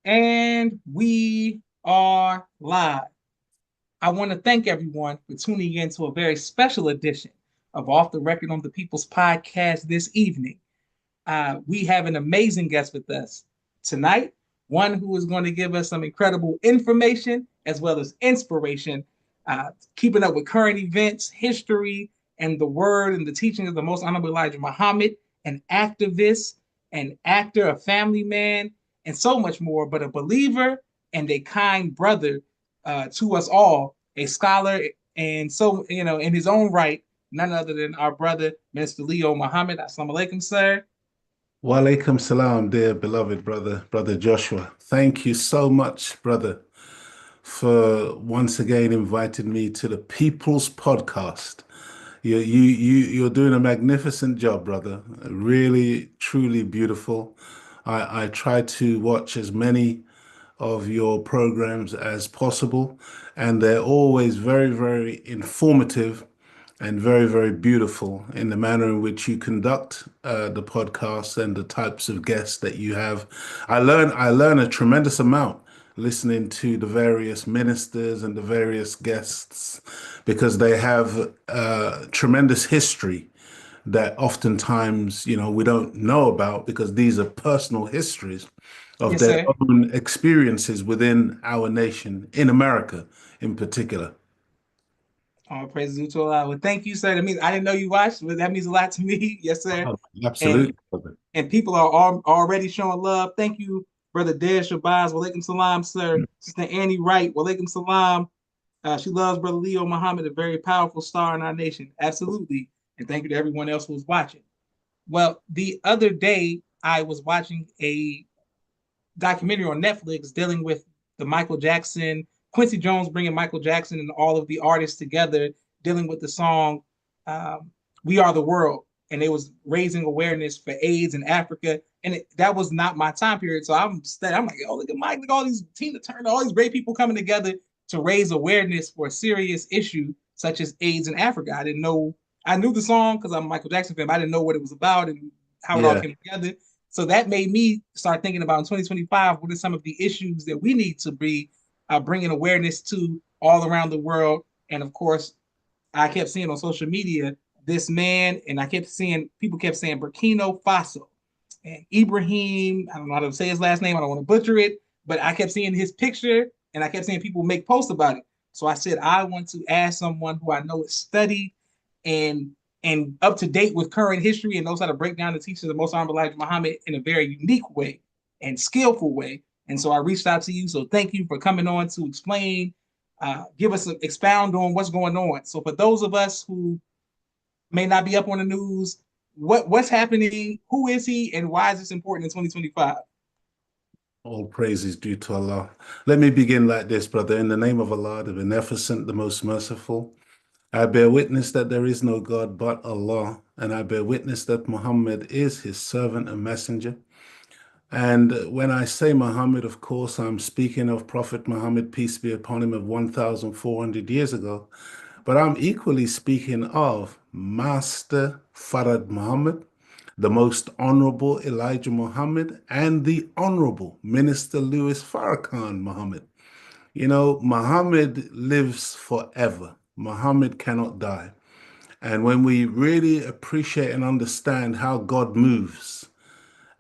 And we are live. I want to thank everyone for tuning in to a very special edition of Off the Record on the People's podcast this evening. We have an amazing guest with us tonight, one who is going to give us some incredible information as well as inspiration, keeping up with current events, history, and the word and the teaching of the Most Honorable Elijah Muhammad, an activist, an actor, a family man, and so much more, but a believer and a kind brother to us all, a scholar, and so, in his own right, none other than our brother, Mr. Leo Muhammad. Assalamu alaikum, sir. Wa alaikum salam, dear beloved brother Joshua. Thank you so much, brother, for once again inviting me to the People's Podcast. You're doing a magnificent job, brother. Really, truly beautiful. I try to watch as many of your programs as possible, and they're always very, very informative and very, very beautiful in the manner in which you conduct the podcast and the types of guests that you have. I learn a tremendous amount listening to the various ministers and the various guests because they have tremendous history that oftentimes, we don't know about because these are personal histories of Yes, their sir. own experiences within our nation, in America in particular. All praise due to Allah. Well, thank you, sir. That means I didn't know you watched, but that means a lot to me. Yes, sir. Oh, And absolutely. and people are already showing love. Thank you, brother Dez Shabazz. Walaikum salam, sir. Sister Annie Wright. Walaikum salam. She loves brother Leo Muhammad, a very powerful star in our nation. Absolutely. And thank you to everyone else who was watching. Well, the other day I was watching a documentary on Netflix dealing with the Michael Jackson, Quincy Jones bringing Michael Jackson and all of the artists together, dealing with the song "We Are the World," and it was raising awareness for AIDS in Africa. And that was not my time period, so I'm like, oh, look at Mike, look at all these Tina Turner, all these great people coming together to raise awareness for a serious issue such as AIDS in Africa. I didn't know. I knew the song because I'm a Michael Jackson fan, but I didn't know what it was about and how it all Yeah. came together. So that made me start thinking about in 2025, what are some of the issues that we need to be bringing awareness to all around the world? And of course, I kept seeing on social media this man, and I kept seeing people kept saying Burkina Faso and Ibrahim. I don't know how to say his last name. I don't want to butcher it, but I kept seeing his picture, and I kept seeing people make posts about it. So I said I want to ask someone who I know is studied and and up to date with current history and knows how to break down the teachings of Most Honorable Elijah Muhammad in a very unique way and skillful way. And so I reached out to you. So thank you for coming on to explain, give us expound on what's going on. So for those of us who may not be up on the news, what's happening? Who is he, and why is this important in 2025? All praise is due to Allah. Let me begin like this, brother. In the name of Allah, the Beneficent, the Most Merciful, I bear witness that there is no God but Allah, and I bear witness that Muhammad is his servant and messenger. And when I say Muhammad, of course, I'm speaking of Prophet Muhammad, peace be upon him, of 1,400 years ago. But I'm equally speaking of Master Farad Muhammad, the Most Honorable Elijah Muhammad, and the Honorable Minister Louis Farrakhan Muhammad. Muhammad lives forever. Muhammad cannot die. And when we really appreciate and understand how God moves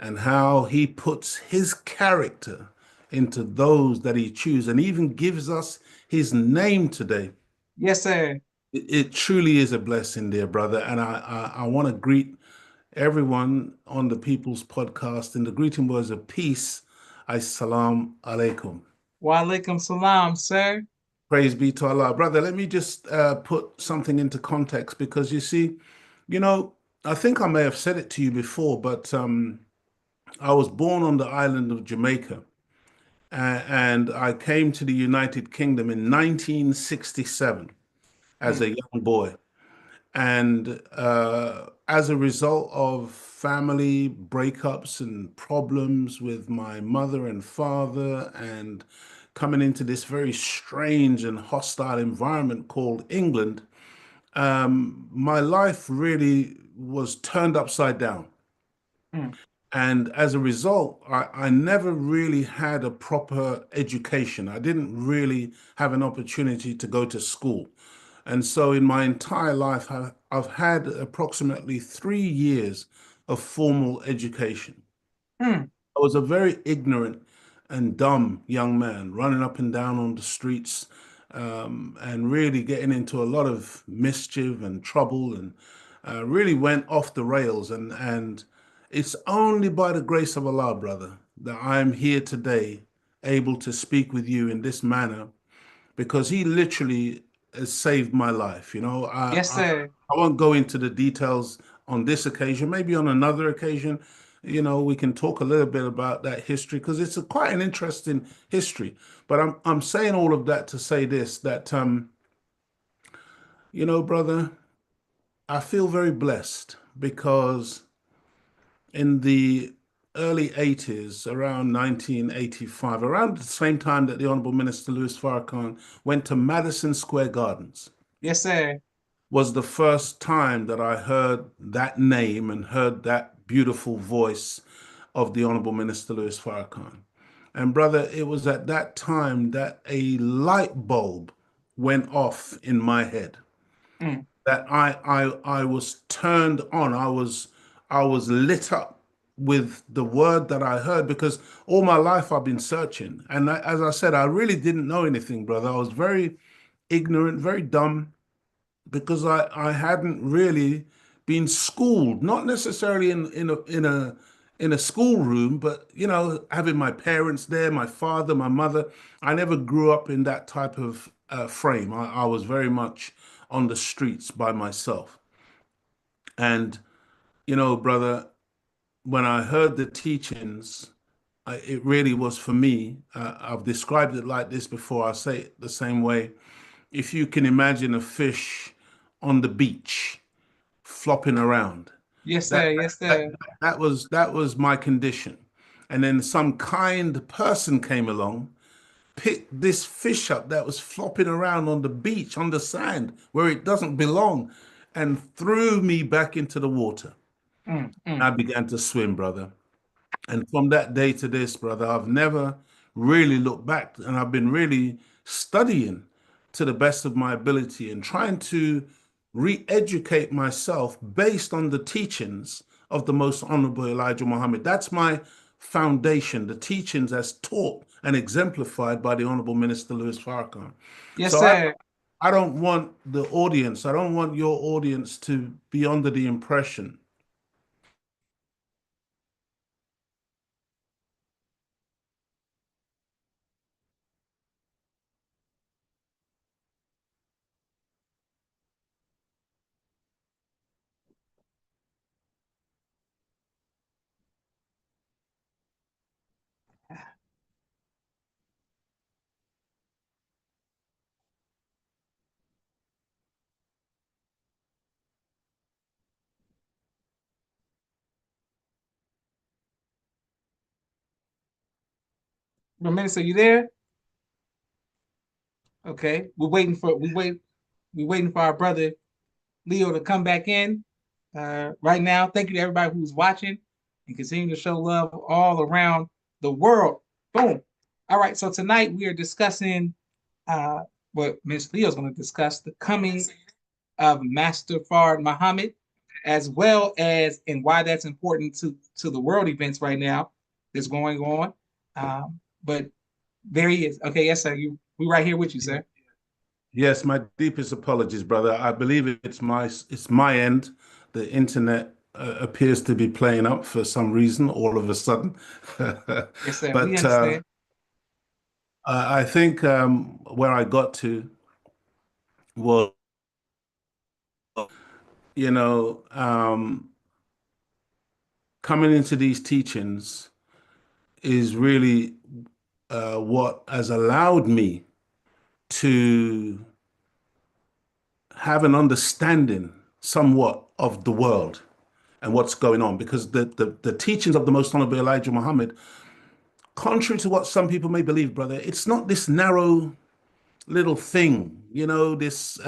and how he puts his character into those that he chooses and even gives us his name today, Yes, sir. it truly is a blessing, dear brother. And I want to greet everyone on the People's Podcast in the greeting words of peace. Assalamu alaikum. Wa alaikum salam, sir. Praise be to Allah. Brother, let me just put something into context because you see, you know, I think I may have said it to you before, but I was born on the island of Jamaica and I came to the United Kingdom in 1967 as Mm. a young boy. And as a result of family breakups and problems with my mother and father, and coming into this very strange and hostile environment called England, my life really was turned upside down. Mm. And as a result, I never really had a proper education. I didn't really have an opportunity to go to school. And so in my entire life, I've had approximately 3 years of formal education. Mm. I was a very ignorant and dumb young man running up and down on the streets, and really getting into a lot of mischief and trouble, and really went off the rails. And it's only by the grace of Allah, brother, that I'm here today able to speak with you in this manner, because he literally has saved my life. Yes, sir. I won't go into the details on this occasion. Maybe on another occasion, we can talk a little bit about that history, because it's quite an interesting history. But I'm saying all of that to say this, that brother, I feel very blessed because in the early 80s, around 1985, around the same time that the Honorable Minister Louis Farrakhan went to Madison Square Gardens, Yes, sir. was the first time that I heard that name and heard that beautiful voice of the Honorable Minister Louis Farrakhan. And brother, it was at that time that a light bulb went off in my head, Mm. that I was turned on. I was lit up with the word that I heard, because all my life I've been searching. And as I said, I really didn't know anything, brother. I was very ignorant, very dumb, because I hadn't really been schooled, not necessarily in a schoolroom, but having my parents there, my father, my mother. I never grew up in that type of frame. I was very much on the streets by myself. And brother, when I heard the teachings, it really was for me. I've described it like this before. I say it the same way. If you can imagine a fish on the beach flopping around, Yes, that sir. Yes, that sir. that was my condition. And then some kind person came along, picked this fish up that was flopping around on the beach, on the sand, where it doesn't belong, and threw me back into the water. Mm. I Mm. began to swim, brother. And from that day to this, brother, I've never really looked back. And I've been really studying to the best of my ability and trying to re-educate myself based on the teachings of the most honorable Elijah Muhammad. That's my foundation, the teachings as taught and exemplified by the Honorable Minister Louis Farrakhan. Yes, So I, sir. I don't want the audience, I don't want your audience to be under the impression Minister, you there? Okay. We're waiting for our brother Leo to come back in right now. Thank you to everybody who's watching and continue to show love all around the world. Boom. All right. So tonight we are discussing what Ms. Leo is going to discuss the coming of Master Fard Muhammad, as well as and why that's important to the world events right now that's going on. But there he is. Okay, yes, sir. We right here with you, sir. Yes, my deepest apologies, brother. I believe it's my end. The internet appears to be playing up for some reason all of a sudden. Yes, sir. We But understand. I think where I got to was, you know, coming into these teachings is really what has allowed me to have an understanding somewhat of the world and what's going on, because the teachings of the most honorable Elijah Muhammad, contrary to what some people may believe, brother, it's not this narrow little thing. This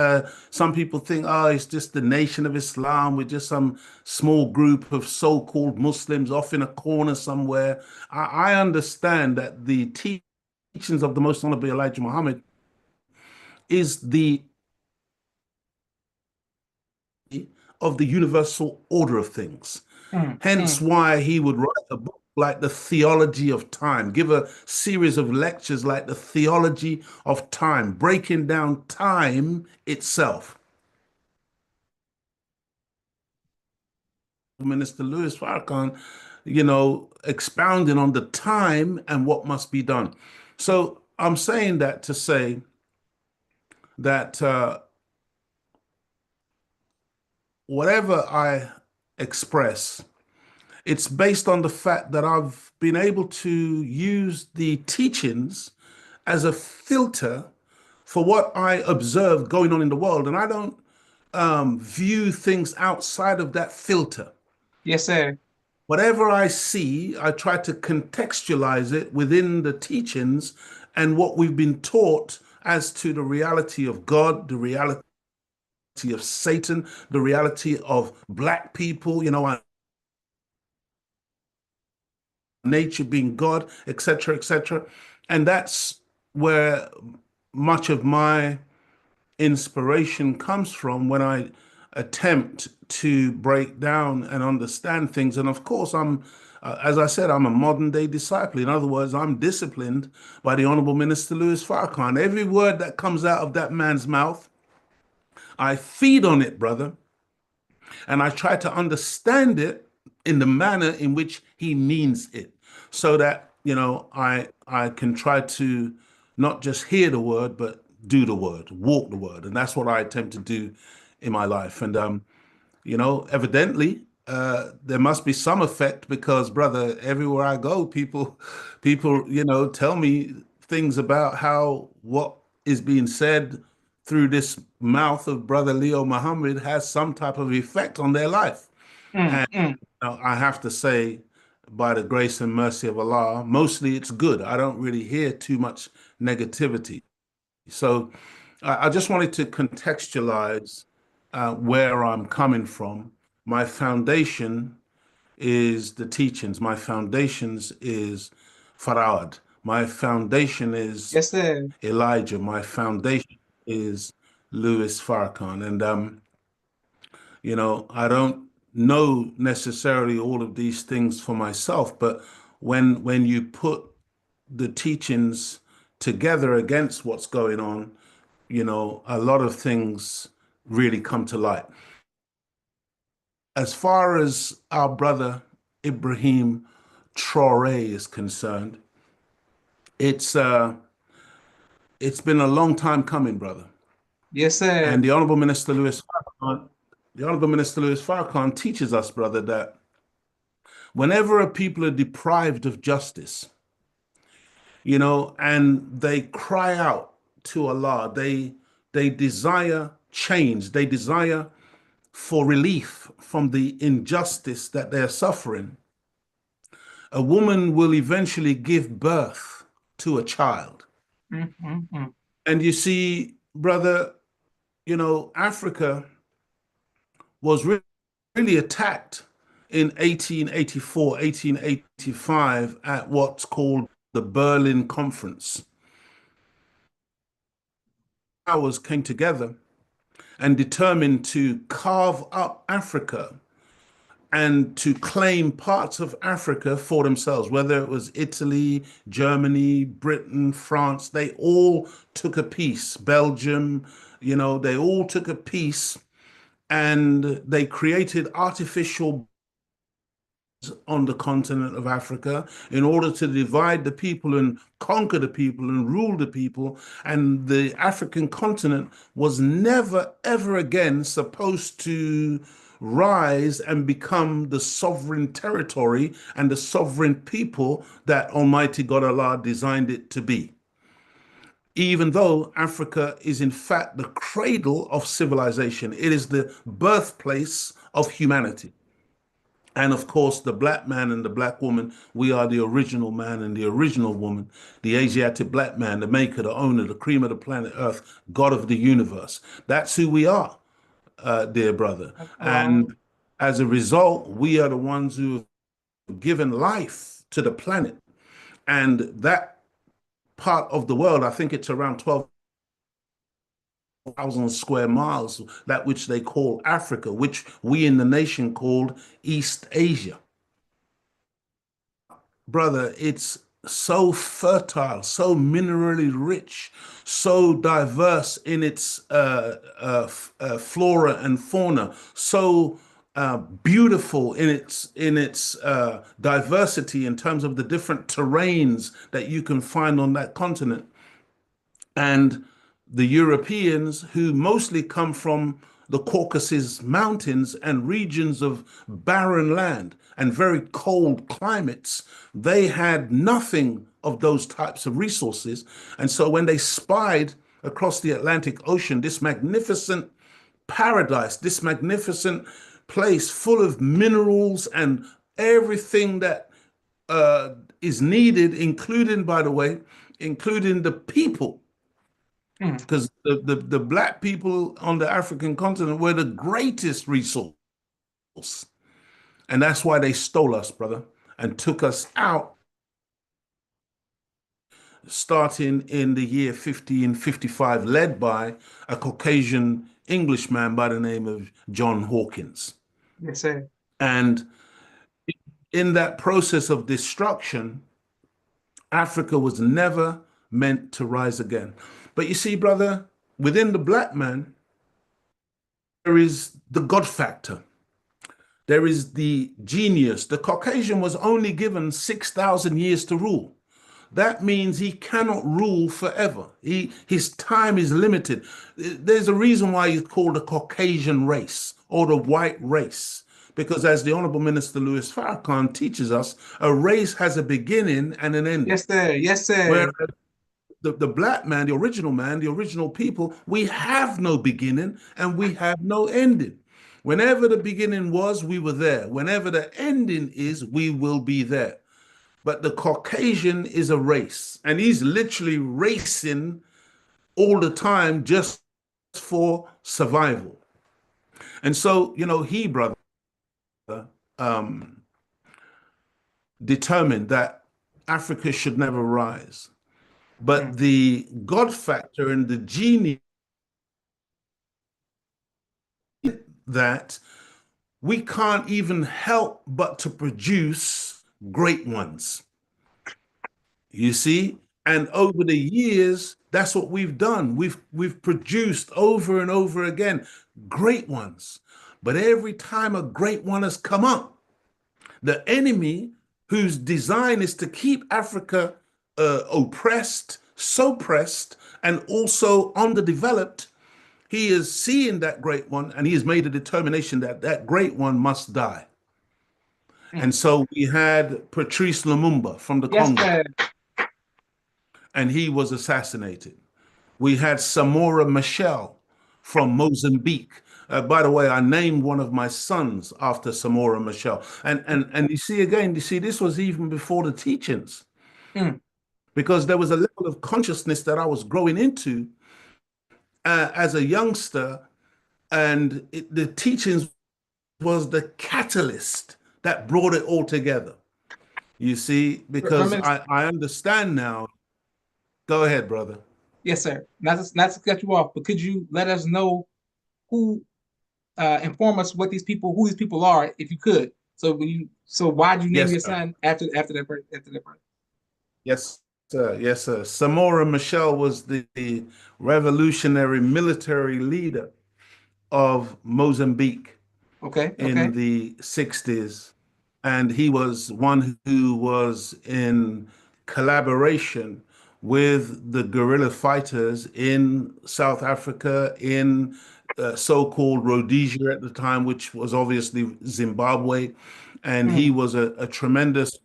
some people think, oh, it's just the Nation of Islam. We're just some small group of so-called Muslims off in a corner somewhere. I understand that the teachings of the Most Honorable Elijah Muhammad is the of the universal order of things. mm, Hence mm. why he would write a book like The Theology of Time, give a series of lectures like The Theology of Time, breaking down time itself. Minister Louis Farrakhan, expounding on the time and what must be done. So I'm saying that to say that whatever I express, it's based on the fact that I've been able to use the teachings as a filter for what I observe going on in the world. And I don't view things outside of that filter. Yes, sir. Whatever I see, I try to contextualize it within the teachings and what we've been taught as to the reality of God, the reality of Satan, the reality of black people, our nature being God, etc., etc. And that's where much of my inspiration comes from when I attempt to break down and understand things. And of course, as I said, I'm a modern day disciple. In other words, I'm disciplined by the Honorable Minister Louis Farrakhan. Every word that comes out of that man's mouth, I feed on it, brother, and I try to understand it in the manner in which he means it, so that I can try to not just hear the word, but do the word, walk the word, and that's what I attempt to do in my life. And evidently, there must be some effect because, brother, everywhere I go, people, tell me things about how what is being said through this mouth of brother Leo Muhammad has some type of effect on their life. Mm, And mm. I have to say, by the grace and mercy of Allah, mostly it's good. I don't really hear too much negativity. So I just wanted to contextualize where I'm coming from. My foundation is the teachings. My foundations is Farad. My foundation is Yes, sir. Elijah. My foundation is Louis Farrakhan. And I don't know necessarily all of these things for myself, but when you put the teachings together against what's going on, a lot of things really come to light. As far as our brother Ibrahim Traore is concerned, it's uh it's been a long time coming, brother. Yes, sir. And the Honorable Minister Louis Farrakhan teaches us, brother, that whenever a people are deprived of justice, and they cry out to Allah, they desire change, they desire for relief from the injustice that they're suffering, a woman will eventually give birth to a child. Mm, mm, mm. And you see, brother, Africa was really attacked in 1884, 1885 at what's called the Berlin Conference. Powers came together and determined to carve up Africa and to claim parts of Africa for themselves, whether it was Italy, Germany, Britain, France, they all took a piece. Belgium, they all took a piece and they created artificial on the continent of Africa in order to divide the people and conquer the people and rule the people. And the African continent was never, ever again supposed to rise and become the sovereign territory and the sovereign people that Almighty God Allah designed it to be. Even though Africa is in fact the cradle of civilization, it is the birthplace of humanity. And of course, the black man and the black woman, we are the original man and the original woman, the Asiatic black man, the maker, the owner, the cream of the planet Earth, God of the universe. That's who we are, dear brother. Oh, And as a result, we are the ones who have given life to the planet. And that part of the world, I think it's around 12,000 square miles, that which they call Africa, which we in the nation called East Asia. Brother, it's so fertile, so minerally rich, so diverse in its flora and fauna, so beautiful in its diversity in terms of the different terrains that you can find on that continent. And the Europeans, who mostly come from the Caucasus Mountains and regions of barren land and very cold climates, they had nothing of those types of resources. And so when they spied across the Atlantic Ocean this magnificent paradise, this magnificent place full of minerals and everything that is needed, including, by the way, including the people, mm, because the black people on the African continent were the greatest resource. And that's why they stole us, brother, and took us out starting in the year 1555, led by a Caucasian Englishman by the name of John Hawkins. yes, sir. And in that process of destruction, Africa was never meant to rise again. But you see, brother, within the black man, there is the God factor. There is the genius. The Caucasian was only given 6,000 years to rule. That means he cannot rule forever. His time is limited. There's a reason why he's called the Caucasian race or the white race. Because as the Honorable Minister Louis Farrakhan teaches us, a race has a beginning and an ending. Yes, sir. Yes, Whereas sir. the black man, the original people, we have no beginning and we have no ending. Whenever the beginning was, we were there. Whenever the ending is, we will be there. But the Caucasian is a race, and he's literally racing all the time just for survival. And so, he, brother, um, determined that Africa should never rise. But Mm, the God factor and the genie that we can't even help but to produce great ones. You see? And over the years, that's what we've done. We've produced over and over again great ones. But every time a great one has come up, the enemy, whose design is to keep Africa oppressed, suppressed, and also underdeveloped, he is seeing that great one and he has made a determination that that great one must die. mm. And so we had Patrice Lumumba from the Yes, Congo, sir. and he was assassinated. We had Samora Machel from Mozambique. By the way, I named one of my sons after Samora Machel. And you see again, you see, this was even before the teachings, Mm, because there was a level of consciousness that I was growing into as a youngster, and the teachings was the catalyst that brought it all together. You see, because Reminisce. I understand now. Go ahead, brother. Yes, sir. Not to cut you off, but could you let us know who inform us what these people, who these people are, if you could? So why'd you name Yes, your sir. son after that after that birth? Yes, sir. Yes, sir. Samora Machel was the revolutionary military leader of Mozambique Okay, in okay. the 60s. And he was one who was in collaboration with the guerrilla fighters in South Africa, in so-called Rhodesia at the time, which was obviously Zimbabwe. And he Mm, was a tremendous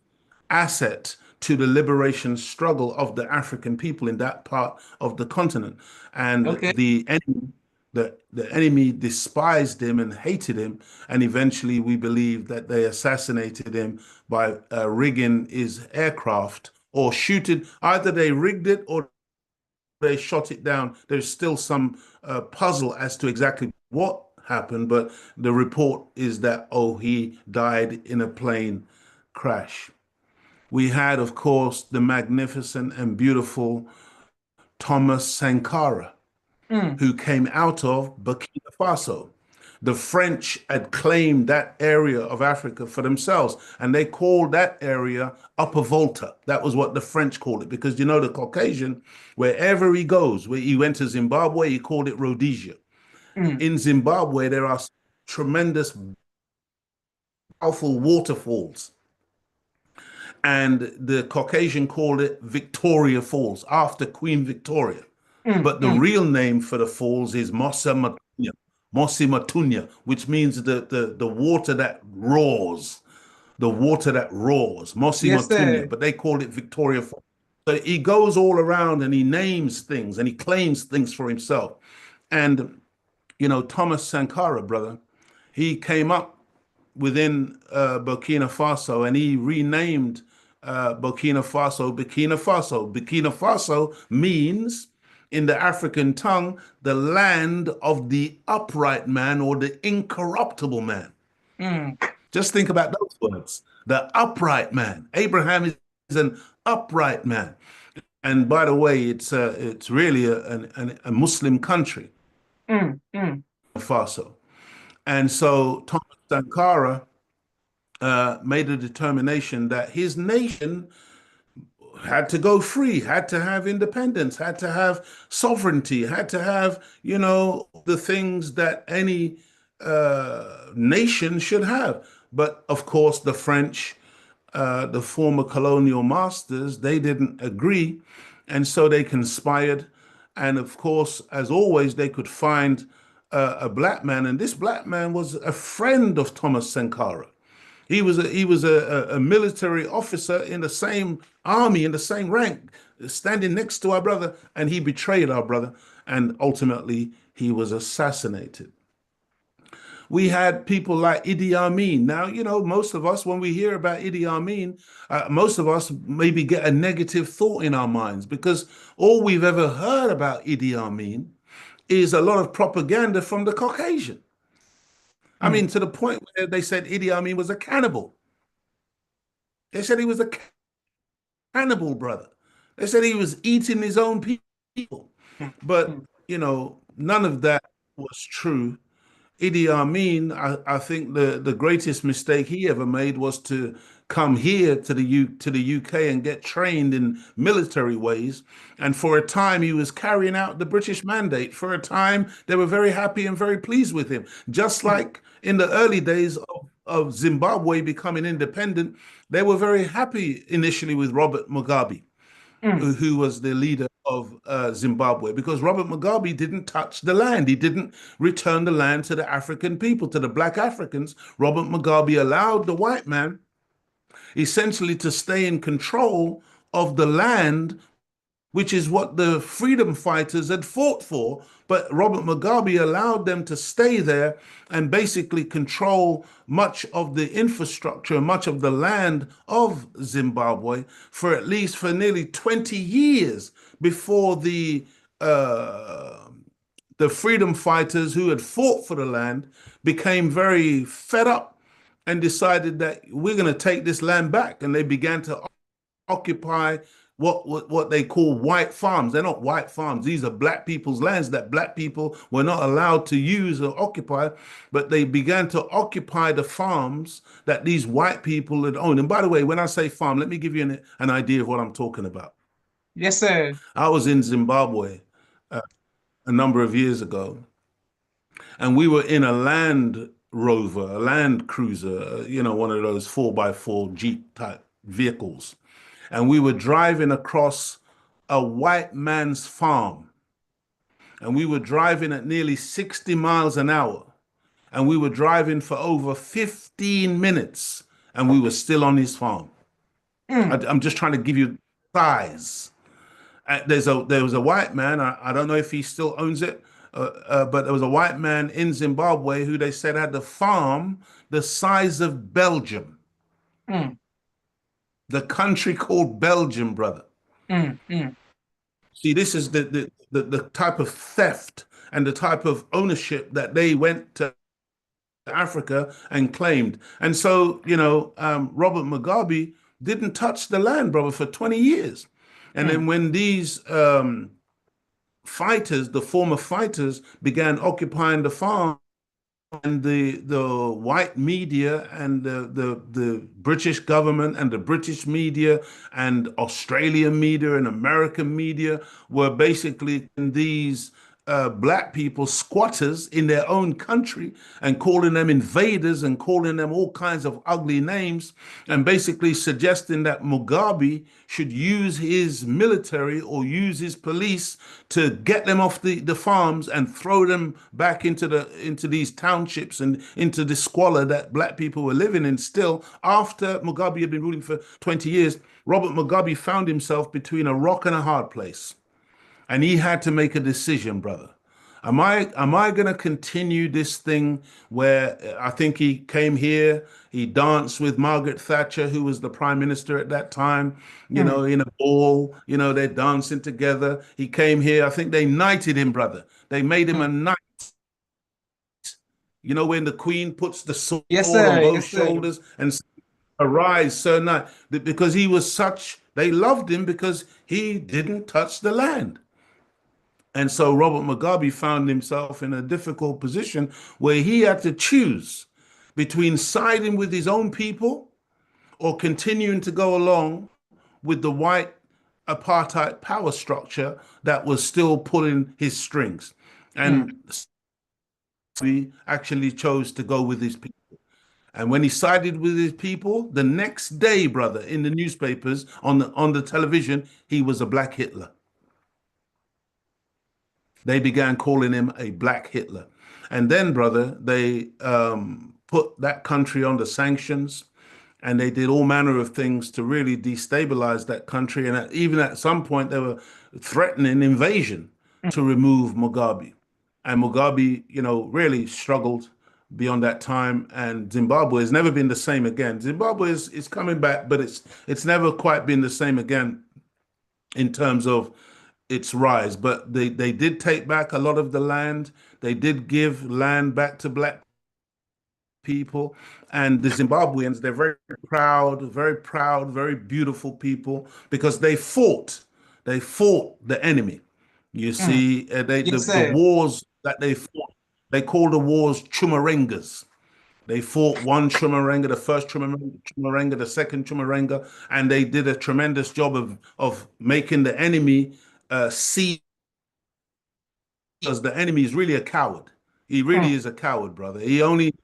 asset to the liberation struggle of the African people in that part of the continent. And okay. the enemy The enemy despised him and hated him, and eventually we believe that they assassinated him by rigging his aircraft or shooting. Either they rigged it or they shot it down. There's still some puzzle as to exactly what happened, but the report is that, oh, he died in a plane crash. We had, of course, the magnificent and beautiful Thomas Sankara, mm, who came out of Burkina Faso. The French had claimed that area of Africa for themselves, and they called that area Upper Volta. That was what the French called it, because you know the Caucasian, wherever he goes, where he went to Zimbabwe, he called it Rhodesia. mm, In Zimbabwe, there are tremendous, powerful waterfalls, and the Caucasian called it Victoria Falls after Queen Victoria. mm, But the mm. real name for the falls is Mosi Matunya, which means the water that roars, the water that roars, Mosi Yes, Matunya. sir. But they call it Victoria Falls. So he goes all around and he names things and he claims things for himself. And, Thomas Sankara, brother, he came up within Burkina Faso, and he renamed Burkina Faso. Burkina Faso means, in the African tongue, the land of the upright man or the incorruptible man. Mm, Just think about those words. The upright man. Abraham is an upright man. And by the way, it's really a Muslim country, mm. Faso. And so Thomas Sankara made a determination that his nation had to go free, had to have independence, had to have sovereignty, had to have, the things that any nation should have. But of course, the French, the former colonial masters, they didn't agree. And so they conspired. And of course, as always, they could find a black man. And this black man was a friend of Thomas Sankara. He was a military officer in the same army, in the same rank, standing next to our brother, and he betrayed our brother, and ultimately he was assassinated. We had people like Idi Amin. Now, most of us, when we hear about Idi Amin, most of us maybe get a negative thought in our minds because all we've ever heard about Idi Amin is a lot of propaganda from the Caucasian. I Mm, mean, to the point where they said Idi Amin was a cannibal. They said he was a cannibal, brother. They said he was eating his own people. mm, But, mm, none of that was true. Idi Amin, I think the greatest mistake he ever made was to come here to the UK and get trained in military ways. And for a time, he was carrying out the British mandate. For a time, they were very happy and very pleased with him. Just mm, like in the early days of Zimbabwe becoming independent, they were very happy initially with Robert Mugabe, mm, who was the leader of Zimbabwe, because Robert Mugabe didn't touch the land. He didn't return the land to the African people, to the black Africans. Robert Mugabe allowed the white man essentially to stay in control of the land, which is what the freedom fighters had fought for. But Robert Mugabe allowed them to stay there and basically control much of the infrastructure, much of the land of Zimbabwe for nearly 20 years before the freedom fighters who had fought for the land became very fed up and decided that we're going to take this land back. And they began to occupy what they call white farms. They're not white farms. These are black people's lands that black people were not allowed to use or occupy, but they began to occupy the farms that these white people had owned. And by the way, when I say farm, let me give you an idea of what I'm talking about. yes, sir. I was in Zimbabwe a number of years ago, and we were in a Land Rover, a Land Cruiser, one of those 4x4 Jeep type vehicles. And we were driving across a white man's farm. And we were driving at nearly 60 miles an hour. And we were driving for over 15 minutes. And we were still on his farm. Mm, I'm just trying to give you size. There was a white man. I don't know if he still owns it. but there was a white man in Zimbabwe who they said had a farm the size of Belgium, mm, the country called Belgium, brother. mm. See, this is the type of theft and the type of ownership that they went to Africa and claimed. And so, Robert Mugabe didn't touch the land, brother, for 20 years. And Mm, then when these fighters, the former fighters, began occupying the farm, and the white media and the British government and the British media and Australian media and American media were basically these black people squatters in their own country and calling them invaders and calling them all kinds of ugly names and basically suggesting that Mugabe should use his military or use his police to get them off the farms and throw them back into these townships and into the squalor that black people were living in still after Mugabe had been ruling for 20 years. Robert Mugabe found himself between a rock and a hard place. And he had to make a decision, brother. Am I going to continue this thing where I think he came here, he danced with Margaret Thatcher, who was the prime minister at that time, mm. in a ball, they're dancing together. He came here, I think they knighted him, brother. They made him a Mm. knight. When the queen puts the sword Yes, on sir. both Yes, sir. shoulders and arise, sir knight, because he was such, they loved him because he didn't touch the land. And so Robert Mugabe found himself in a difficult position where he had to choose between siding with his own people or continuing to go along with the white apartheid power structure that was still pulling his strings. Mm. And he actually chose to go with his people. And when he sided with his people, the next day, brother, in the newspapers, on the television, he was a black Hitler. They began calling him a black Hitler. And then, brother, they put that country under sanctions and they did all manner of things to really destabilize that country. And even at some point, they were threatening invasion Mm. to remove Mugabe. And Mugabe, really struggled beyond that time. And Zimbabwe has never been the same again. Zimbabwe is coming back, but it's never quite been the same again in terms of its rise. But they did take back a lot of the land. They did give land back to black people. And the Zimbabweans, they're very proud, very beautiful people because they fought. They fought the enemy. You Mm. see, Yes, the sir. wars that they fought, they call the wars Chumarengas. They fought one Chumarenga, the first Chumarenga, the second Chumarenga, and they did a tremendous job of making the enemy see because the enemy is really a coward. He really Mm. is a coward, brother. He only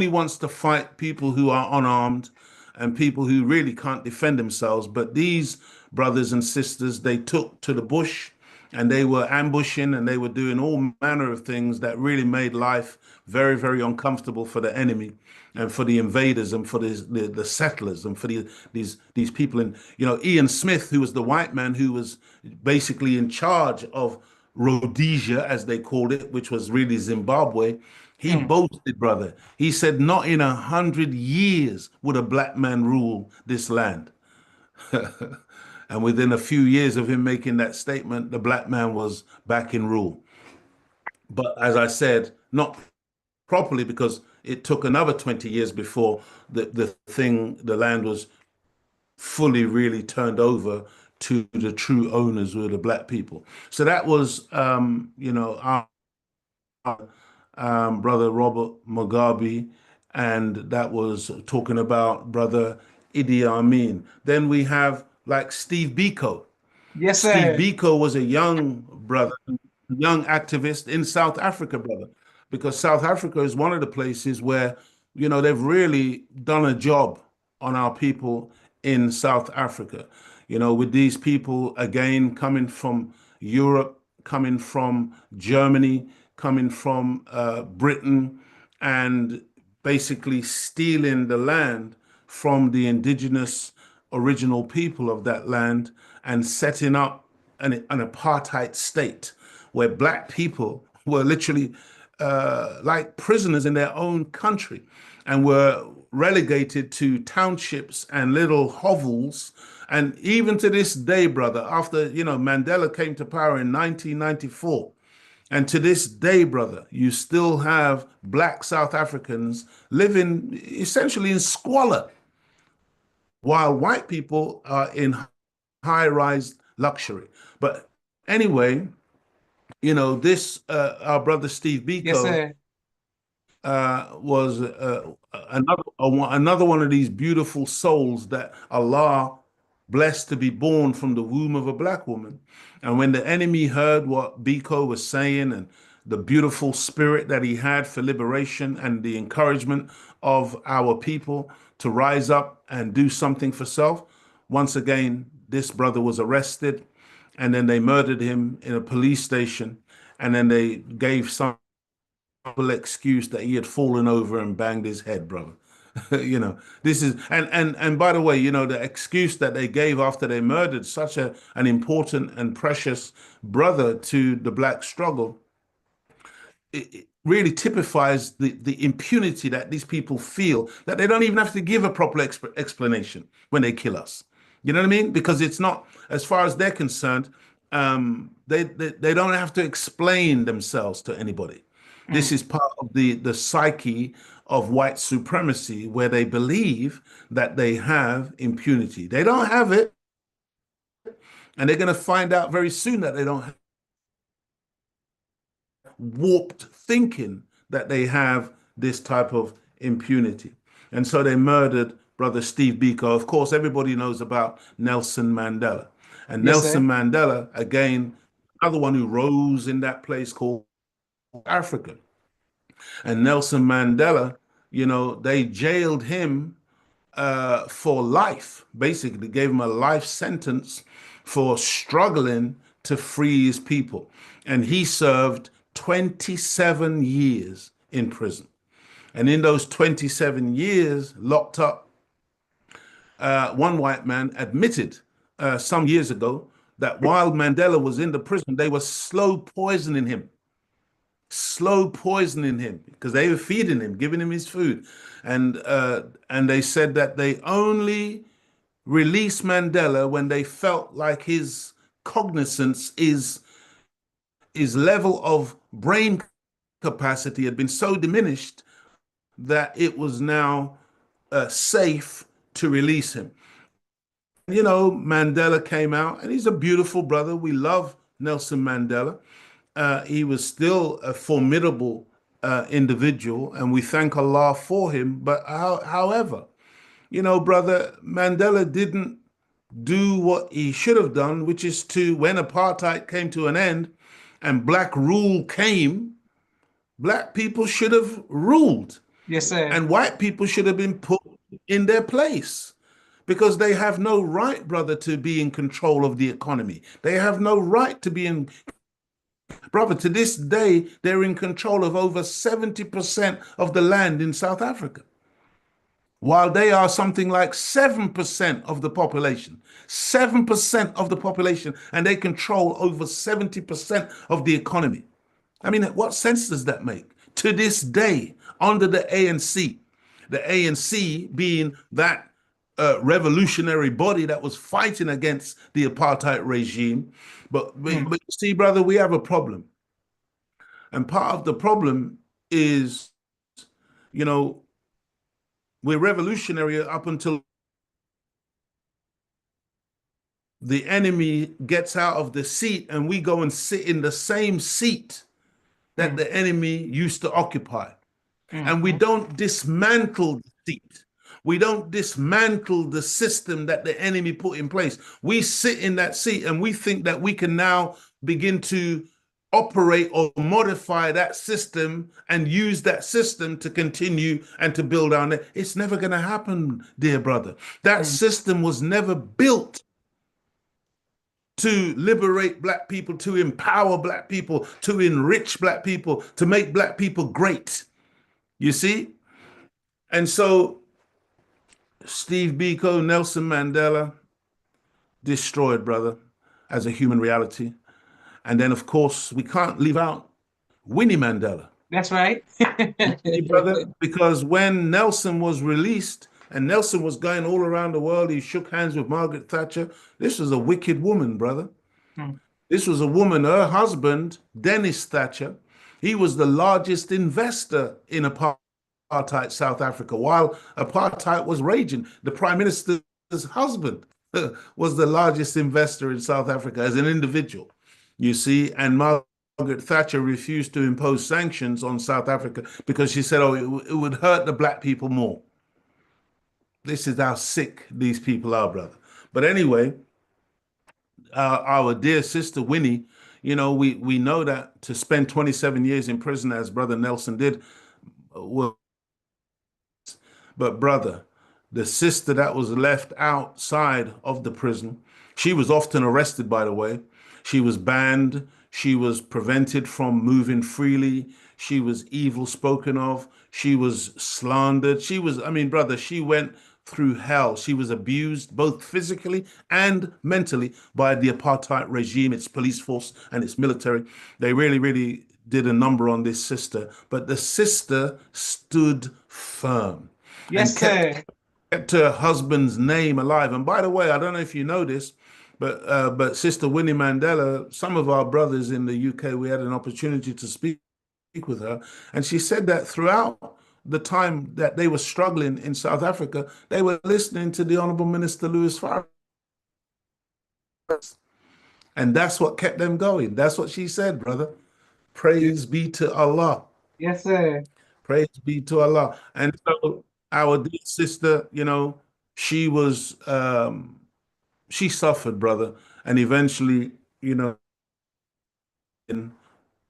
wants to fight people who are unarmed and people who really can't defend themselves. But these brothers and sisters, they took to the bush and they were ambushing and they were doing all manner of things that really made life very, very uncomfortable for the enemy and for the invaders and for the settlers and for these people. And Ian Smith, who was the white man who was basically in charge of Rhodesia, as they called it, which was really Zimbabwe, he Mm. boasted, brother. He said, not in 100 years would a black man rule this land. And within a few years of him making that statement, the black man was back in rule. But as I said, not properly because it took another 20 years before the land was fully really turned over to the true owners who are the black people. So that was, our brother Robert Mugabe, and that was talking about brother Idi Amin. Then we have like Steve Biko. Yes, Steve sir. Biko was a young brother, young activist in South Africa, brother, because South Africa is one of the places where, they've really done a job on our people in South Africa. With these people, again, coming from Europe, coming from Germany, coming from Britain, and basically stealing the land from the indigenous original people of that land and setting up an apartheid state where black people were literally like prisoners in their own country and were relegated to townships and little hovels. And even to this day, brother, after, Mandela came to power in 1994, and to this day, brother, you still have black South Africans living essentially in squalor, while white people are in high-rise luxury. But anyway, this our brother Steve Yes, Biko sir. was another one of these beautiful souls that Allah blessed to be born from the womb of a black woman. And when the enemy heard what Biko was saying and the beautiful spirit that he had for liberation and the encouragement of our people to rise up and do something for self, once again, this brother was arrested and then they murdered him in a police station. And then they gave some excuse that he had fallen over and banged his head, brother. This is and by the way, the excuse that they gave after they murdered such an important and precious brother to the black struggle, it really typifies the impunity that these people feel, that they don't even have to give a proper explanation when they kill us. You know what I mean? Because it's not, as far as they're concerned, they don't have to explain themselves to anybody. This Mm. is part of the psyche of white supremacy, where they believe that they have impunity. They don't have it, and they're going to find out very soon that they don't have warped thinking that they have this type of impunity. And so they murdered brother Steve Biko. Of course, everybody knows about Nelson Mandela. And Yes, Nelson sir. Mandela, again, another one who rose in that place called Africa. And Nelson Mandela, they jailed him for life. Basically, gave him a life sentence for struggling to free his people. And he served 27 years in prison. And in those 27 years locked up, one white man admitted some years ago that while Mandela was in the prison, they were slow poisoning him because they were feeding him, giving him his food. And they said that they only released Mandela when they felt like his cognizance, his level of brain capacity had been so diminished that it was now safe to release him. Mandela came out, and he's a beautiful brother. We love Nelson Mandela. He was still a formidable individual, and we thank Allah for him. But however, brother, Mandela didn't do what he should have done, which is to, when apartheid came to an end and black rule came, black people should have ruled, Yes, sir. and white people should have been put in their place. Because they have no right, brother, to be in control of the economy. They have no right to be in. Brother, to this day, they're in control of over 70% of the land in South Africa, while they are something like 7% of the population. 7% of the population, and they control over 70% of the economy. I mean, what sense does that make? To this day, under the ANC being that revolutionary body that was fighting against the apartheid regime. Mm. But see, brother, we have a problem. And part of the problem is, you know, we're revolutionary up until the enemy gets out of the seat and we go and sit in the same seat that Mm. the enemy used to occupy. And we Mm. don't dismantle the seat. We don't dismantle the system that the enemy put in place. We sit in that seat and we think that we can now begin to operate or modify that system and use that system to continue and to build on it. It's never going to happen, dear brother. That Mm. system was never built to liberate black people, to empower black people, to enrich black people, to make black people great. You see? And so Steve Biko, Nelson Mandela, destroyed, brother, as a human reality. And then, of course, we can't leave out Winnie Mandela. That's right. You see, brother, because when Nelson was released and Nelson was going all around the world, he shook hands with Margaret Thatcher. This was a wicked woman, brother. Hmm. This was a woman, her husband, Dennis Thatcher, he was the largest investor in apartheid South Africa. While apartheid was raging, the prime minister's husband was the largest investor in South Africa as an individual. You see, and Margaret Thatcher refused to impose sanctions on South Africa because she said, oh, it would hurt the black people more. This is how sick these people are, brother. But anyway, our dear sister Winnie, we know that to spend 27 years in prison, as Brother Nelson did, well, but brother, the sister that was left outside of the prison, she was often arrested, by the way. She was banned. She was prevented from moving freely. She was evil spoken of. She was slandered. I mean, brother, she went through hell. She was abused both physically and mentally by the apartheid regime, its police force, and its military. They really, really did a number on this sister, but the sister stood firm and Yes, kept sir. kept her husband's name alive. And by the way, I don't know if you know this, but Sister Winnie Mandela, some of our brothers in the UK, we had an opportunity to speak with her, and she said that throughout the time that they were struggling in South Africa, they were listening to the Honorable Minister Louis Farrakhan, and that's what kept them going. That's what she said, brother. Praise be to Allah. Yes, sir. Praise be to Allah. And so our dear sister, she was she suffered, brother, and eventually, in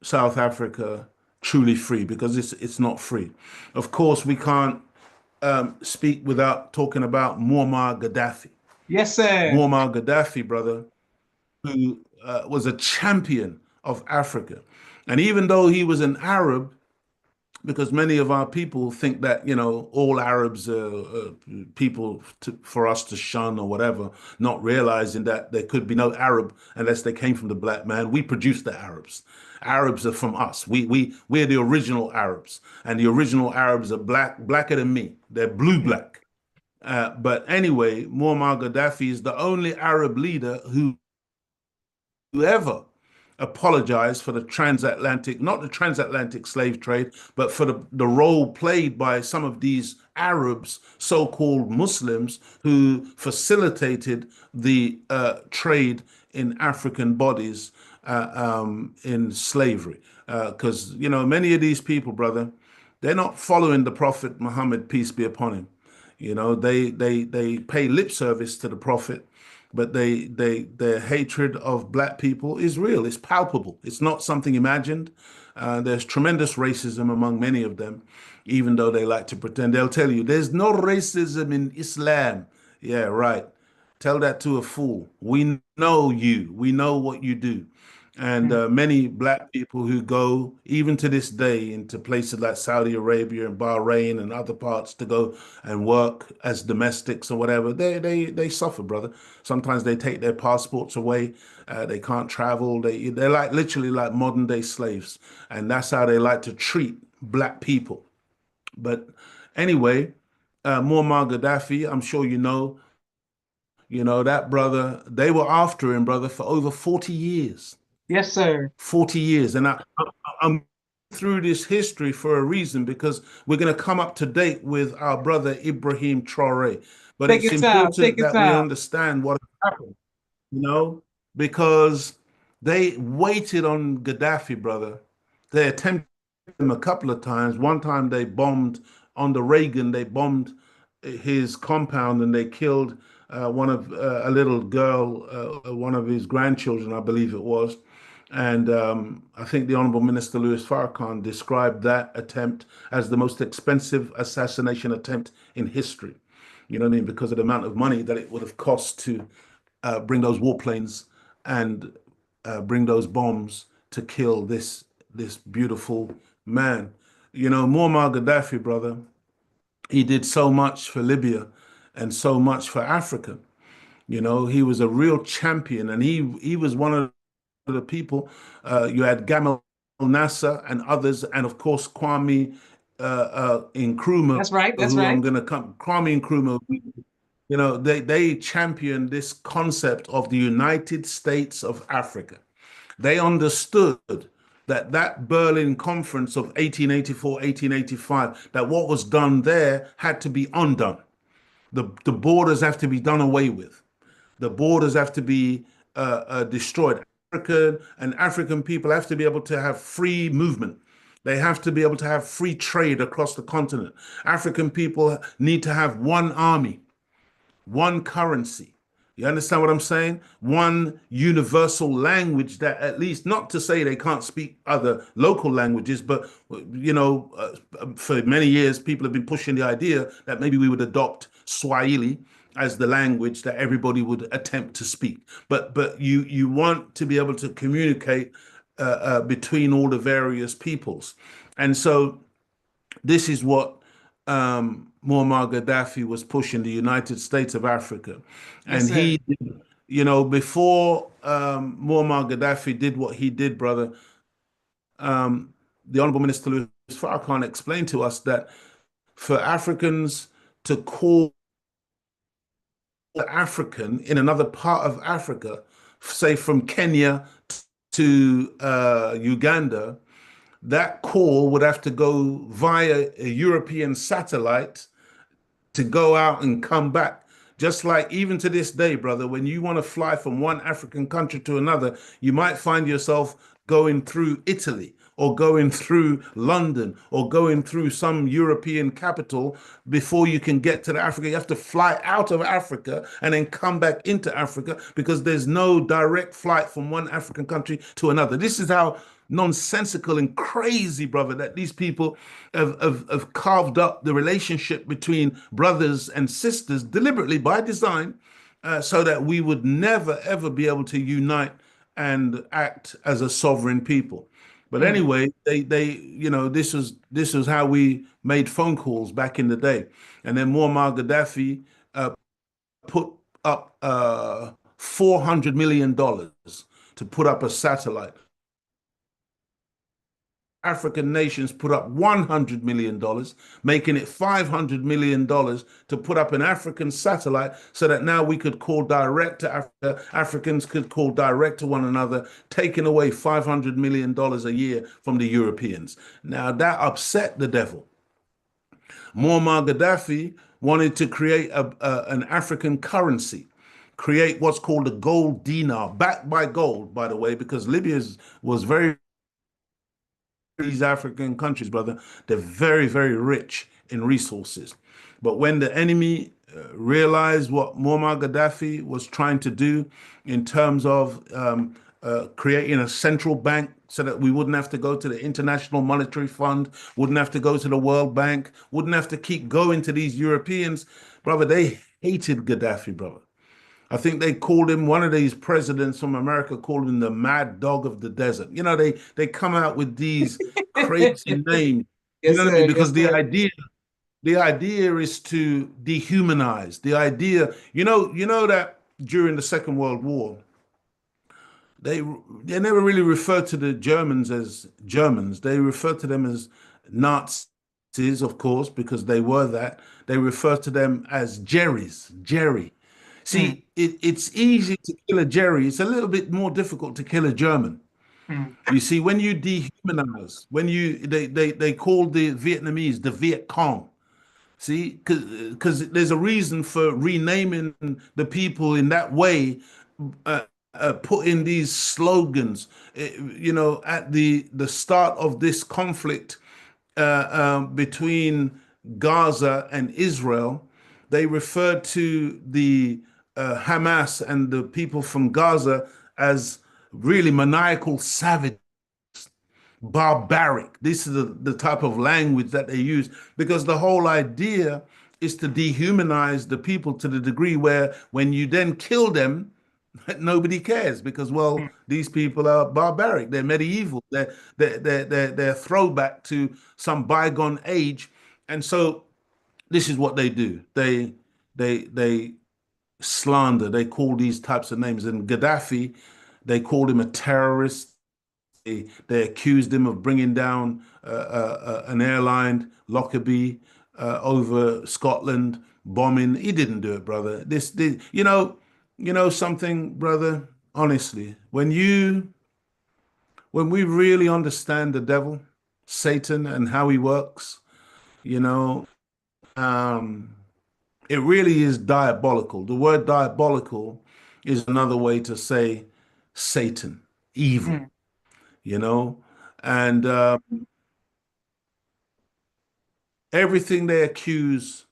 South Africa, truly free because it's not free. Of course, we can't speak without talking about Muammar Gaddafi. Yes, sir. Muammar Gaddafi, brother, who was a champion of Africa. And even though he was an Arab, because many of our people think that all Arabs are people for us to shun or whatever, not realizing that there could be no Arab unless they came from the black man. We produce the Arabs. Arabs are from us. We're the original Arabs, and the original Arabs are blacker than me. They're blue black. But anyway, Muammar Gaddafi is the only Arab leader who ever apologize for the transatlantic, not the transatlantic slave trade, but for the role played by some of these Arabs, so-called Muslims, who facilitated the trade in African bodies in slavery. Because, many of these people, brother, they're not following the Prophet Muhammad, peace be upon him. They pay lip service to the Prophet, but their hatred of black people is real. It's palpable. It's not something imagined. There's tremendous racism among many of them, even though they like to pretend. They'll tell you there's no racism in Islam. Yeah, right. Tell that to a fool. We know you. We know what you do. And Hmm. many black people who go, even to this day, into places like Saudi Arabia and Bahrain and other parts to go and work as domestics or whatever, they suffer, brother. Sometimes they take their passports away. They can't travel. They're like literally like modern day slaves, and that's how they like to treat black people. But anyway, Muammar Gaddafi, I'm sure that brother. They were after him, brother, for over 40 years. Yes, sir. 40 years. And I'm through this history for a reason because we're going to come up to date with our brother Ibrahim Traore. But Take it's your time. Take important your that we time. understand what happened, you know, because they waited on Gaddafi, brother. They attempted him a couple of times. One time they bombed on the Reagan, they bombed his compound and they killed one of a little girl, one of his grandchildren, I believe it was. And I think the Honorable Minister Louis Farrakhan described that attempt as the most expensive assassination attempt in history. You know what I mean? Because of the amount of money that it would have cost to bring those warplanes and bring those bombs to kill this beautiful man. Muammar Gaddafi, brother, he did so much for Libya and so much for Africa. He was a real champion, and he was one of the people. You had Gamal Nasser and others, and of course Kwame Nkrumah, That's right. That's who I'm right. going to come. Kwame Nkrumah, they championed this concept of the United States of Africa. They understood that Berlin Conference of 1884, 1885, that what was done there had to be undone. The borders have to be done away with. The borders have to be destroyed. African people have to be able to have free movement. They have to be able to have free trade across the continent. African people need to have one army, one currency. You understand what I'm saying? One universal language that, at least, not to say they can't speak other local languages, but for many years people have been pushing the idea that maybe we would adopt Swahili as the language that everybody would attempt to speak. But you want to be able to communicate between all the various peoples, and so this is what Muammar Gaddafi was pushing, the United States of Africa. Yes, And sir. before Muammar Gaddafi did what he did, brother, the Honorable Minister Louis Farrakhan explained to us that for Africans to call African in another part of Africa, say from Kenya to Uganda, that call would have to go via a European satellite to go out and come back. Just like even to this day, brother, when you want to fly from one African country to another, you might find yourself going through Italy or going through London or going through some European capital before you can get to the Africa. You have to fly out of Africa and then come back into Africa because there's no direct flight from one African country to another. This is how nonsensical and crazy, brother, that these people have carved up the relationship between brothers and sisters deliberately by design, so that we would never ever be able to unite and act as a sovereign people. But Mm. anyway, this was how we made phone calls back in the day, and then Muammar Gaddafi put up $400 million to put up a satellite. African nations put up $100 million, making it $500 million to put up an African satellite so that now we could call direct to Africa. Africans could call direct to one another, taking away $500 million a year from the Europeans. Now that upset the devil. Muammar Gaddafi wanted to create an African currency, create what's called a gold dinar, backed by gold, by the way, because Libya was very, these African countries, brother, they're very, very rich in resources. But when the enemy realized what Muammar Gaddafi was trying to do in terms of creating a central bank so that we wouldn't have to go to the International Monetary Fund, wouldn't have to go to the World Bank, wouldn't have to keep going to these Europeans, brother, they hated Gaddafi, brother. I think they called him, one of these presidents from America called him the mad dog of the desert. They come out with these crazy names. You Yes, know what I mean? sir. Because Yes, sir. the idea is to dehumanize. The idea, that during the Second World War, they they never really referred to the Germans as Germans. They referred to them as Nazis, of course, because they were that. They refer to them as Jerry's, Jerry. Mm. See, it's easy to kill a Jerry. It's a little bit more difficult to kill a German. Mm. You see, when you dehumanize, when they call the Vietnamese the Viet Cong. See, because there's a reason for renaming the people in that way, put in these slogans. At the start of this conflict between Gaza and Israel, they referred to the Hamas and the people from Gaza as really maniacal savages, barbaric. This is the type of language that they use because the whole idea is to dehumanize the people to the degree where when you then kill them, nobody cares because, well, Mm. these people are barbaric, they're medieval, they're throwback to some bygone age. And so this is what they do. They slander, they call these types of names. And Gaddafi, they called him a terrorist, They accused him of bringing down an airline, Lockerbie, over Scotland, bombing. He didn't do it, brother. You know something, brother. Honestly, when we really understand the devil, Satan, and how he works, you know, um, it really is diabolical. The word diabolical is another way to say Satan, evil, mm, you know, and everything they accuse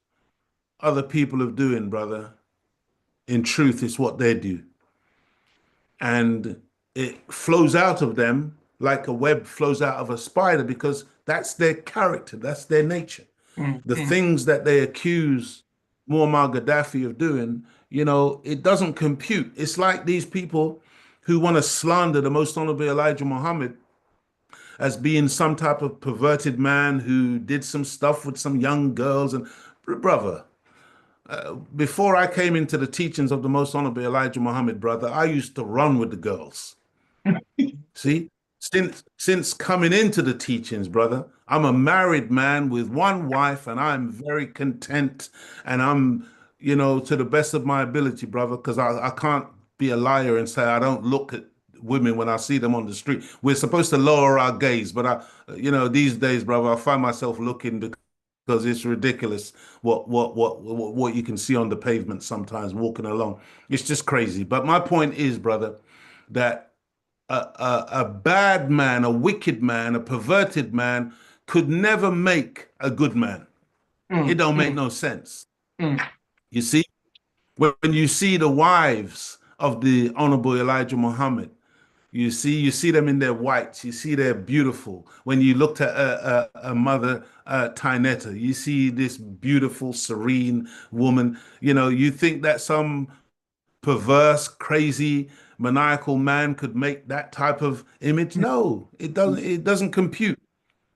other people of doing, brother, in truth, is what they do. And it flows out of them like a web flows out of a spider because that's their character, that's their nature. The mm. things that they accuse Muammar Gaddafi of doing, it doesn't compute. It's like these people who want to slander the most honorable Elijah Muhammad as being some type of perverted man who did some stuff with some young girls. And brother, before I came into the teachings of the most honorable Elijah Muhammad, brother, I used to run with the girls. See, since coming into the teachings, brother, I'm a married man with one wife, and I'm very content, and I'm, to the best of my ability, brother, because I can't be a liar and say I don't look at women when I see them on the street. We're supposed to lower our gaze, but these days, brother, I find myself looking because it's ridiculous what you can see on the pavement sometimes walking along. It's just crazy. But my point is, brother, that a bad man, a wicked man, a perverted man could never make a good man. It Mm, don't make mm, no sense. mm. You see, when you see the wives of the Honorable Elijah Muhammad, you see them in their whites. You see they're beautiful. When you looked at a mother, Tinetta, you see this beautiful, serene woman. You think that some perverse, crazy, maniacal man could make that type of image? No, it doesn't. It doesn't compute.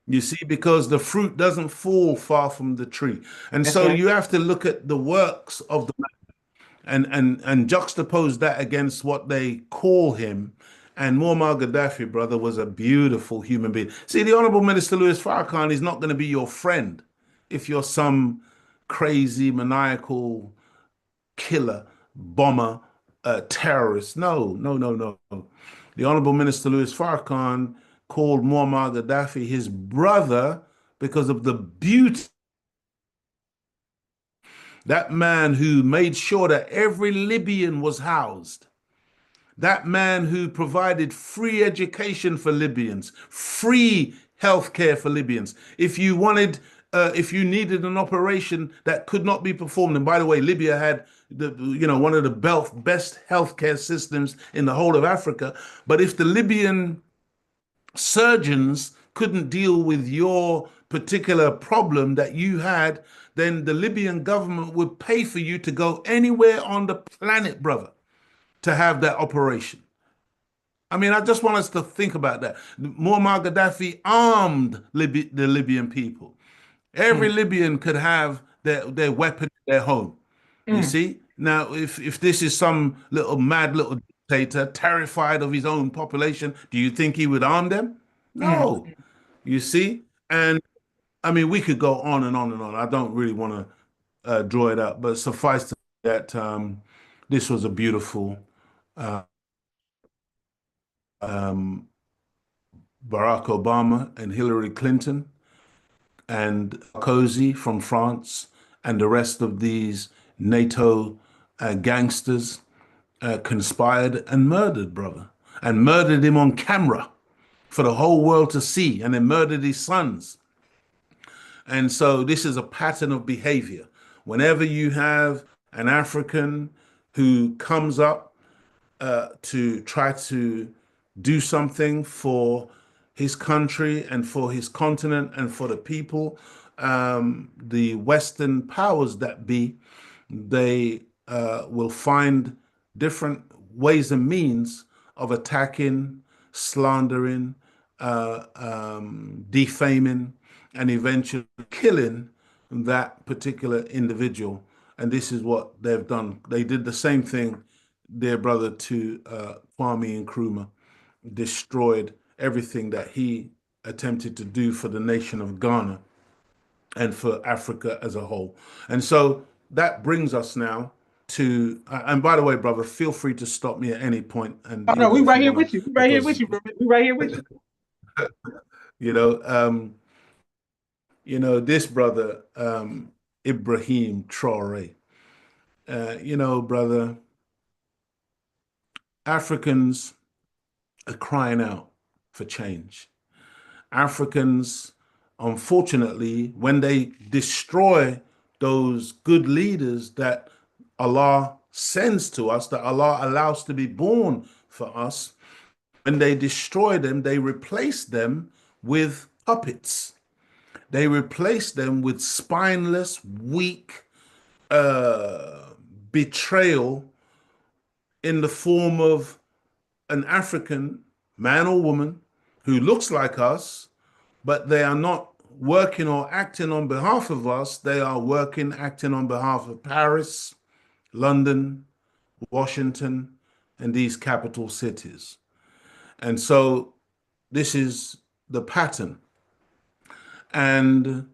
You see, because the fruit doesn't fall far from the tree, and That's so right. you have to look at the works of the man and juxtapose that against what they call him. And Muammar Gaddafi, brother, was a beautiful human being. See, the Honorable Minister Louis Farrakhan is not going to be your friend if you're some crazy, maniacal killer, bomber, terrorist. No, no, no, no. The Honorable Minister Louis Farrakhan called Muammar Gaddafi his brother because of the beauty. That man who made sure that every Libyan was housed. That man who provided free education for Libyans, free healthcare for Libyans. If you needed an operation that could not be performed, and by the way, Libya had one of the best healthcare systems in the whole of Africa. But if the Libyan surgeons couldn't deal with your particular problem that you had, then the Libyan government would pay for you to go anywhere on the planet, brother, to have that operation. I mean, I just want us to think about that. Muammar Gaddafi armed the Libyan people. Every Mm, Libyan could have their weapon in their home. You mm, see? Now, if this is some little mad little dictator terrified of his own population, do you think he would arm them? mm. No. You see? And I mean, we could go on and on and on. I don't really want to draw it up, but suffice to say that this was a beautiful uh, um, Barack Obama and Hillary Clinton and Sarkozy from France and the rest of these NATO gangsters conspired and murdered, brother, and murdered him on camera for the whole world to see, and then murdered his sons. And so this is a pattern of behavior. Whenever you have an African who comes up to try to do something for his country and for his continent and for the people, the Western powers that be, they will find different ways and means of attacking, slandering, defaming, and eventually killing that particular individual. And this is what they've done. They did the same thing, dear brother, to Kwame Nkrumah, destroyed everything that he attempted to do for the nation of Ghana and for Africa as a whole. And so that brings us now to, and by the way, brother, feel free to stop me at any point, and Oh no, we if right you here want to, with you. We right here with because you, bro. We right here with you. you know, this brother, Ibrahim Traore, brother, Africans are crying out for change. Africans, unfortunately, when they destroy those good leaders that Allah sends to us, that Allah allows to be born for us, when they destroy them, they replace them with puppets. They replace them with spineless, weak betrayal in the form of an African man or woman who looks like us, but they are not working or acting on behalf of us. They are working, acting on behalf of Paris, London, Washington, and these capital cities. And so this is the pattern. And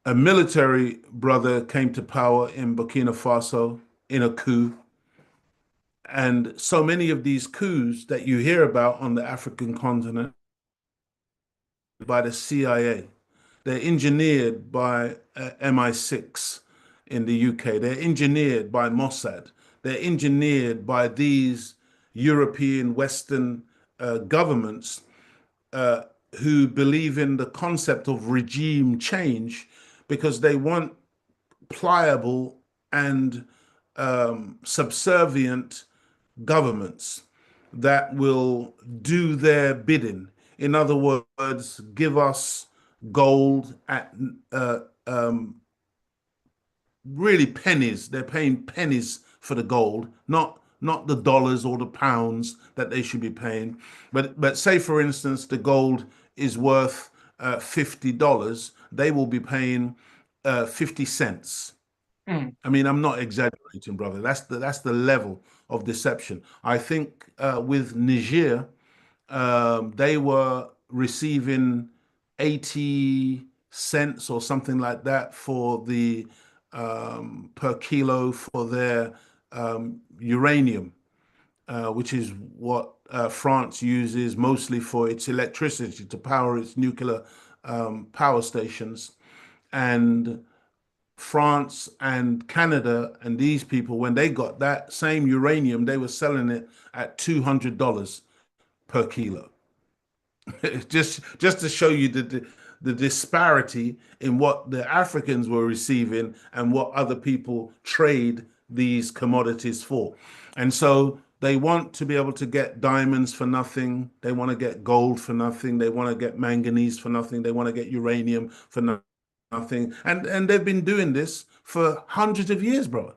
a military brother came to power in Burkina Faso in a coup. And so many of these coups that you hear about on the African continent by the CIA. They're engineered by MI6 in the UK. They're engineered by Mossad. They're engineered by these European Western governments uh, who believe in the concept of regime change because they want pliable and subservient governments that will do their bidding. In other words, give us gold at uh, um, really pennies. They're paying pennies for the gold, not the dollars or the pounds that they should be paying. But say for instance, the gold is worth $50. They will be paying 50 cents. Mm, I mean, I'm not exaggerating, brother. That's the level of deception. I think with Niger, they were receiving 80 cents or something like that for the per kilo for their uranium, which is what France uses mostly for its electricity to power its nuclear power stations. And France and Canada and these people, when they got that same uranium, they were selling it at $200 per kilo. Just to show you the disparity in what the Africans were receiving and what other people trade these commodities for. And so they want to be able to get diamonds for nothing. They want to get gold for nothing. They want to get manganese for nothing. They want to get uranium for nothing. And they've been doing this for hundreds of years, brother.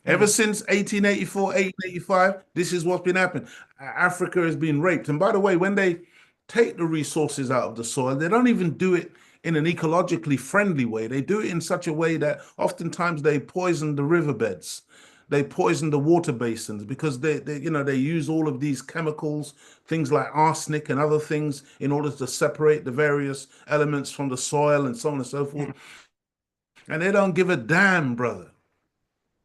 Ever mm, since 1884, 1885, this is what's been happening. Africa has been raped. And by the way, when they take the resources out of the soil, they don't even do it in an ecologically friendly way. They do it in such a way that oftentimes they poison the riverbeds. They poison the water basins because they use all of these chemicals, things like arsenic and other things, in order to separate the various elements from the soil and so on and so forth. mm, And they don't give a damn, brother,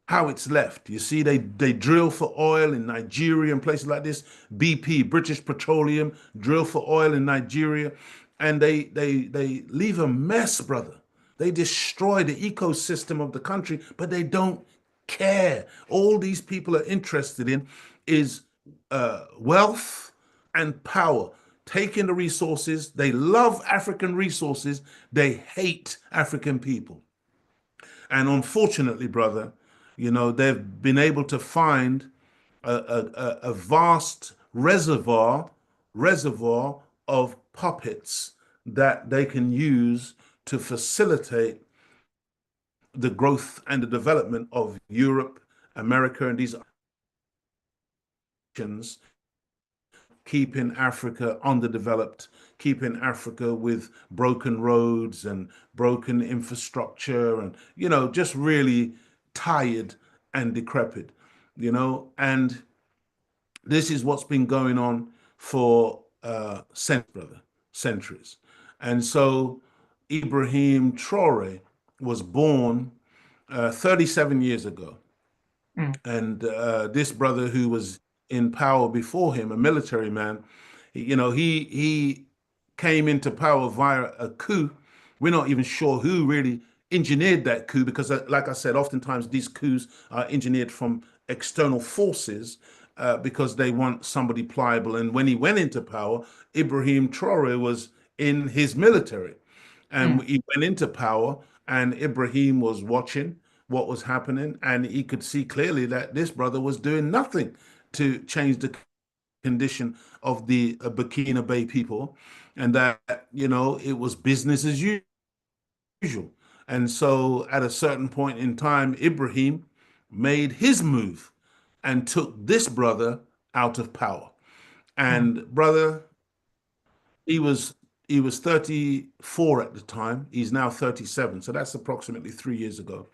how it's left. You see, they drill for oil in Nigeria and places like this. BP, British Petroleum, drill for oil in Nigeria, and they leave a mess, brother. They destroy the ecosystem of the country, but they don't care. All these people are interested in is wealth and power. Taking the resources, they love African resources, they hate African people. And unfortunately, brother, they've been able to find a vast reservoir of puppets that they can use to facilitate the growth and the development of Europe, America, and these nations, keeping Africa underdeveloped, keeping Africa with broken roads and broken infrastructure and, just really tired and decrepit, and this is what's been going on for brother, centuries. And so Ibrahim Traore was born 37 years ago. mm, And this brother who was in power before him, a military man, he came into power via a coup. We're not even sure who really engineered that coup because, like I said, oftentimes these coups are engineered from external forces because they want somebody pliable. And when he went into power, Ibrahim Traore was in his military. And mm, he went into power, and Ibrahim was watching what was happening, and he could see clearly that this brother was doing nothing to change the condition of the Burkina Bay people, and that it was business as usual. And so, at a certain point in time, Ibrahim made his move and took this brother out of power. mm, And brother, he was he was 34 at the time. He's now 37. So that's approximately 3 years ago.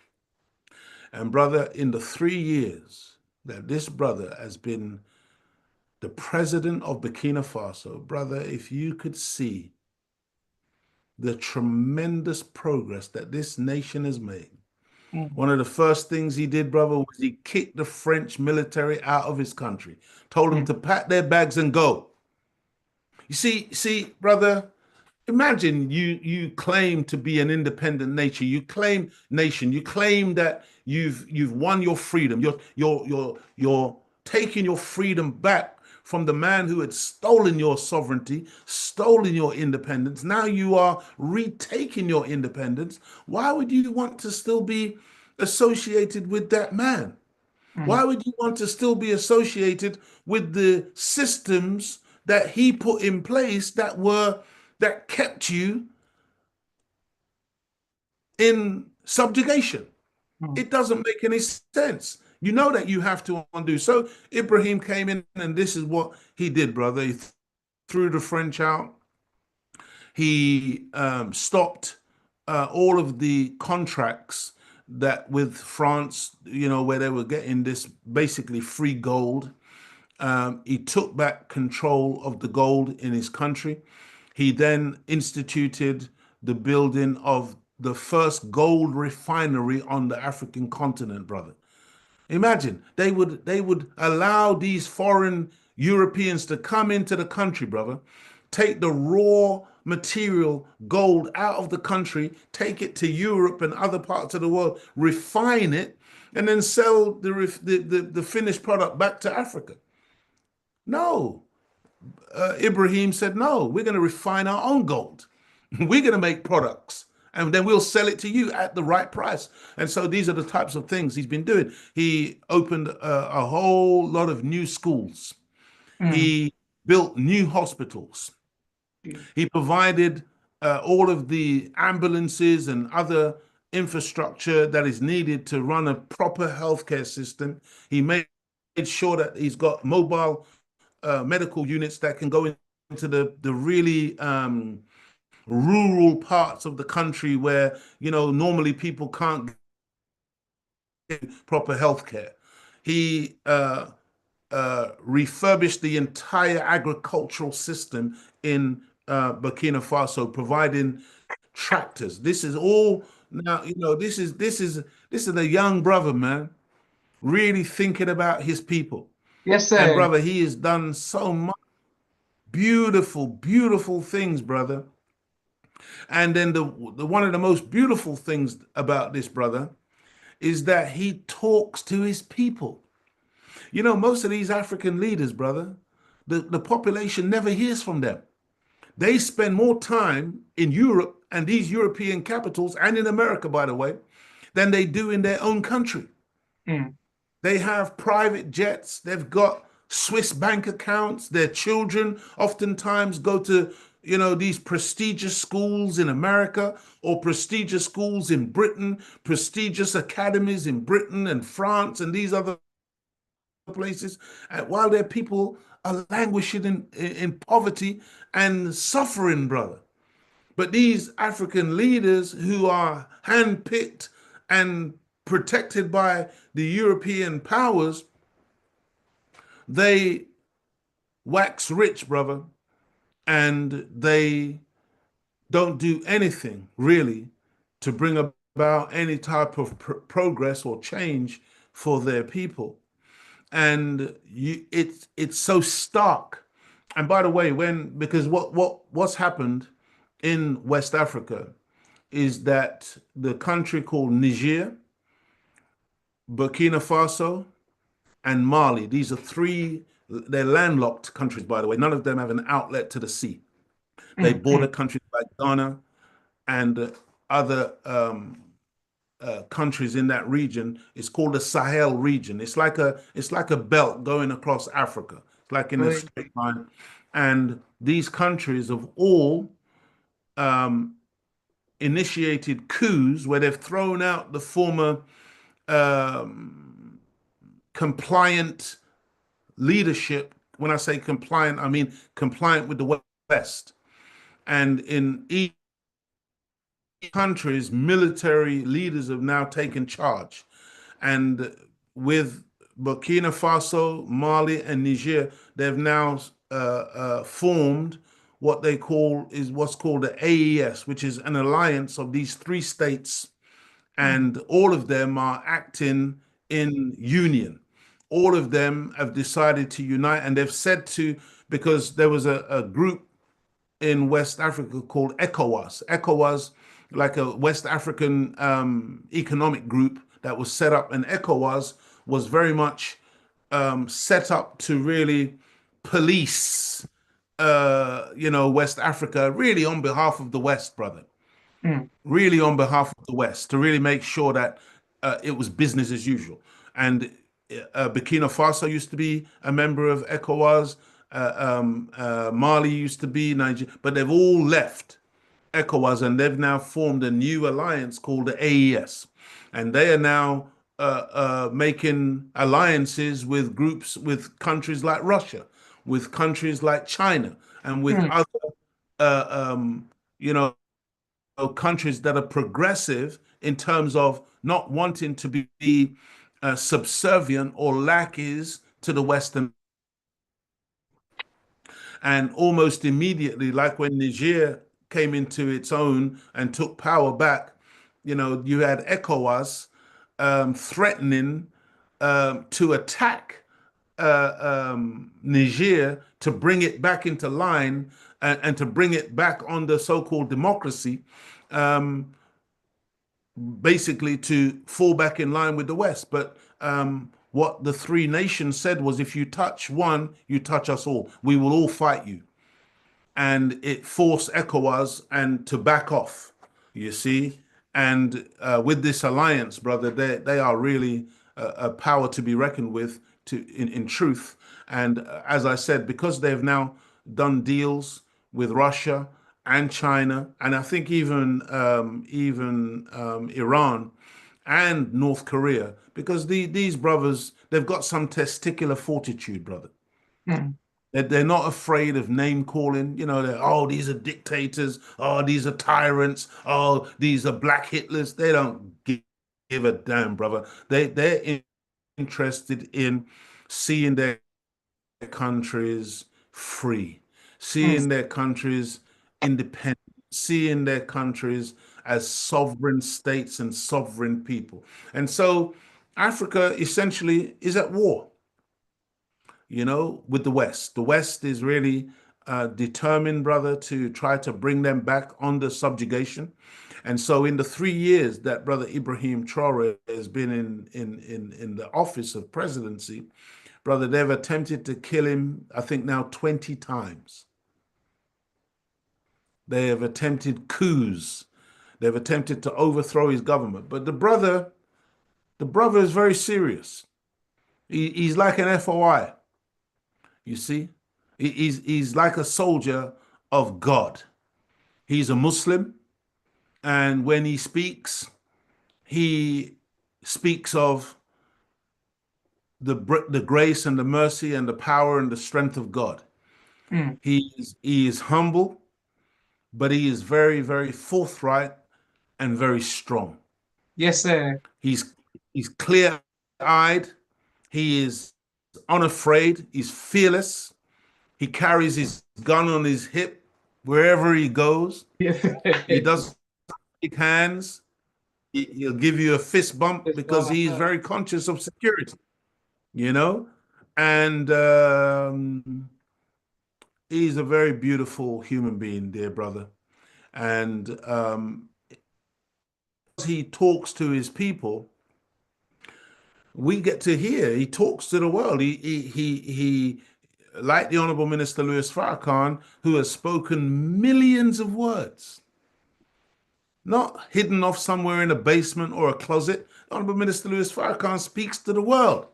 And brother, in the 3 years that this brother has been the president of Burkina Faso, brother, if you could see the tremendous progress that this nation has made. mm, One of the first things he did, brother, was he kicked the French military out of his country, told them mm, to pack their bags and go. You see, brother, imagine you claim to be an independent nation. You claim that you've won your freedom. You're taking your freedom back from the man who had stolen your sovereignty, stolen your independence. Now you are retaking your independence. Why would you want to still be associated with that man? mm, Why would you want to still be associated with the systems that he put in place that kept you in subjugation? mm, It doesn't make any sense. You know that you have to undo. So Ibrahim came in, and this is what he did, brother. He threw the French out. He stopped all of the contracts that with France, where they were getting this basically free gold. He took back control of the gold in his country. He then instituted the building of the first gold refinery on the African continent, brother. Imagine they would allow these foreign Europeans to come into the country, brother, take the raw material gold out of the country, take it to Europe and other parts of the world, refine it, and then sell the finished product back to Africa. No, Ibrahim said, no, we're going to refine our own gold. We're going to make products and then we'll sell it to you at the right price. And so these are the types of things he's been doing. He opened a whole lot of new schools. mm. He built new hospitals. Yeah. He provided all of the ambulances and other infrastructure that is needed to run a proper healthcare system. He made sure that he's got mobile medical units that can go into the really rural parts of the country where normally people can't get proper health care. He refurbished the entire agricultural system in Burkina Faso, providing tractors. This is all now. This is a young brother, man, really thinking about his people. Yes, And sir. brother, he has done so much beautiful, beautiful things, brother. And then the one of the most beautiful things about this brother is that he talks to his people. Most of these African leaders, brother, the population never hears from them. They spend more time in Europe and these European capitals and in America, by the way, than they do in their own country. Mm, They have private jets. They've got Swiss bank accounts. Their children oftentimes go to, these prestigious schools in America or prestigious schools in Britain, prestigious academies in Britain and France and these other places, while their people are languishing in poverty and suffering, brother. But these African leaders who are handpicked and protected by the European powers, they wax rich, brother, and they don't do anything really to bring about any type of progress or change for their people. And it's so stark. And by the way, when because what's happened in West Africa is that the country called Niger, Burkina Faso, and Mali, these are three, they're landlocked countries, by the way. None of them have an outlet to the sea. They mm, border mm, countries like Ghana and other countries in that region. It's called the Sahel region. It's like a belt going across Africa. It's like in a really? straight line. And these countries have all um, initiated coups where they've thrown out the former um, compliant leadership. When I say compliant, I mean compliant with the West. And in each countries, military leaders have now taken charge. And with Burkina Faso, Mali, and Niger, they've now formed what's called the AES, which is an alliance of these three states, Mm, and all of them are acting in union. All of them have decided to unite, and they've said to because there was a group in West Africa called ECOWAS. ECOWAS, like a West African economic group that was set up, and ECOWAS was very much set up to really police, West Africa, really on behalf of the West, brother. mm, Really on behalf of the West, to really make sure that it was business as usual. And Burkina Faso used to be a member of ECOWAS. Mali used to be Nigeria, but they've all left ECOWAS, and they've now formed a new alliance called the AES. And they are now making alliances with groups, with countries like Russia, with countries like China, and with mm, other, you know, countries that are progressive in terms of not wanting to be subservient or lackeys to the Western. And almost immediately, like when Niger came into its own and took power back, you had ECOWAS threatening to attack Niger to bring it back into line, and to bring it back on the so-called democracy, um, basically to fall back in line with the West. But what the three nations said was, if you touch one, you touch us all. We will all fight you. And it forced ECOWAS and to back off, you see. And with this alliance, brother, they are really a power to be reckoned with, in truth. And as I said, because they've now done deals with Russia and China, and I think even Iran and North Korea, because these brothers, they've got some testicular fortitude, brother. mm, They're not afraid of name calling. Oh, these are dictators. Oh, these are tyrants. Oh, these are black Hitlers. They don't give a damn, brother. They're interested in seeing their countries free, mm, seeing their countries independent, seeing their countries as sovereign states and sovereign people. And so Africa essentially is at war, with the West. The West is really determined, brother, to try to bring them back under subjugation. And so, in the 3 years that brother Ibrahim Traore has been in the office of presidency, brother, they've attempted to kill him, I think now 20 times. They have attempted coups. They've attempted to overthrow his government. But the brother is very serious. He's like an FOI. You see, he's like a soldier of God. He's a Muslim, and when he speaks of the grace and the mercy and the power and the strength of God. mm. He is humble, but he is very, very forthright and very strong. Yes, sir. He's he's clear-eyed. He is unafraid. He's fearless. He carries his gun on his hip wherever he goes. Yes. He doesn't shake hands. He'll give you a fist bump It's because gonna he's hurt. very conscious of security, you know? And he's a very beautiful human being, dear brother. And he talks to his people, we get to hear he talks to the world. He like the Honorable Minister Louis Farrakhan, who has spoken millions of words, not hidden off somewhere in a basement or a closet. Honorable Minister Louis Farrakhan speaks to the world.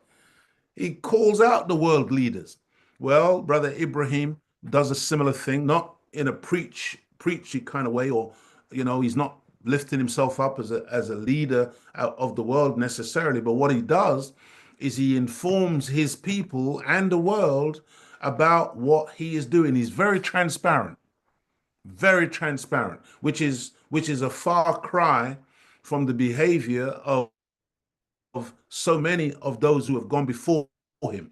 He calls out the world leaders. Well, Brother Ibrahim does a similar thing, not in a preachy kind of way, or he's not lifting himself up as a leader of the world necessarily. But what he does is he informs his people and the world about what he is doing. He's very transparent, which is a far cry from the behavior of so many of those who have gone before him.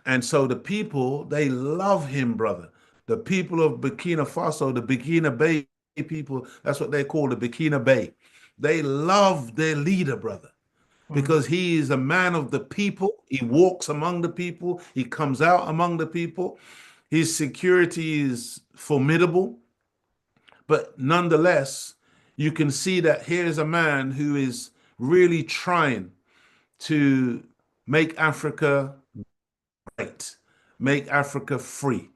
And so the people, they love him, brother. The people of Burkina Faso, the Burkina Bay people, that's what they call the Burkina Bay. They love their leader, brother, Mm. because he is a man of the people. He walks among the people, he comes out among the people. His security is formidable, but nonetheless, you can see that here's a man who is really trying to make Africa great, make Africa free.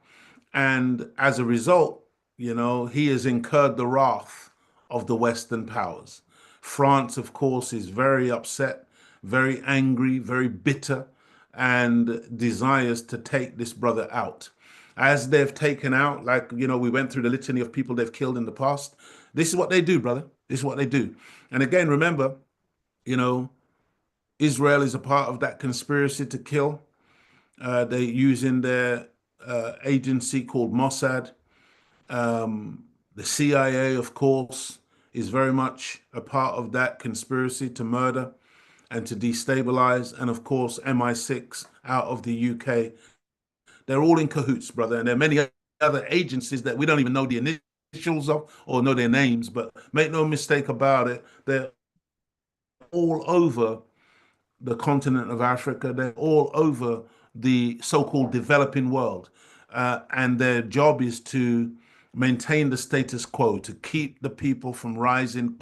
And as a result, he has incurred the wrath of the Western powers. France, of course, is very upset, very angry, very bitter, and desires to take this brother out. As they've taken out, like, we went through the litany of people they've killed in the past. This is what they do, brother. This is what they do. And again, remember, you know, Israel is a part of that conspiracy to kill. They're using their agency called Mossad. The CIA, of course, is very much a part of that conspiracy to murder and to destabilize. And of course, MI6 out of the UK. They're all in cahoots, brother. And there are many other agencies that we don't even know the initials of or know their names. But make no mistake about it, they're all over the continent of Africa. They're all over the so-called developing world. And their job is to maintain the status quo, to keep the people from rising,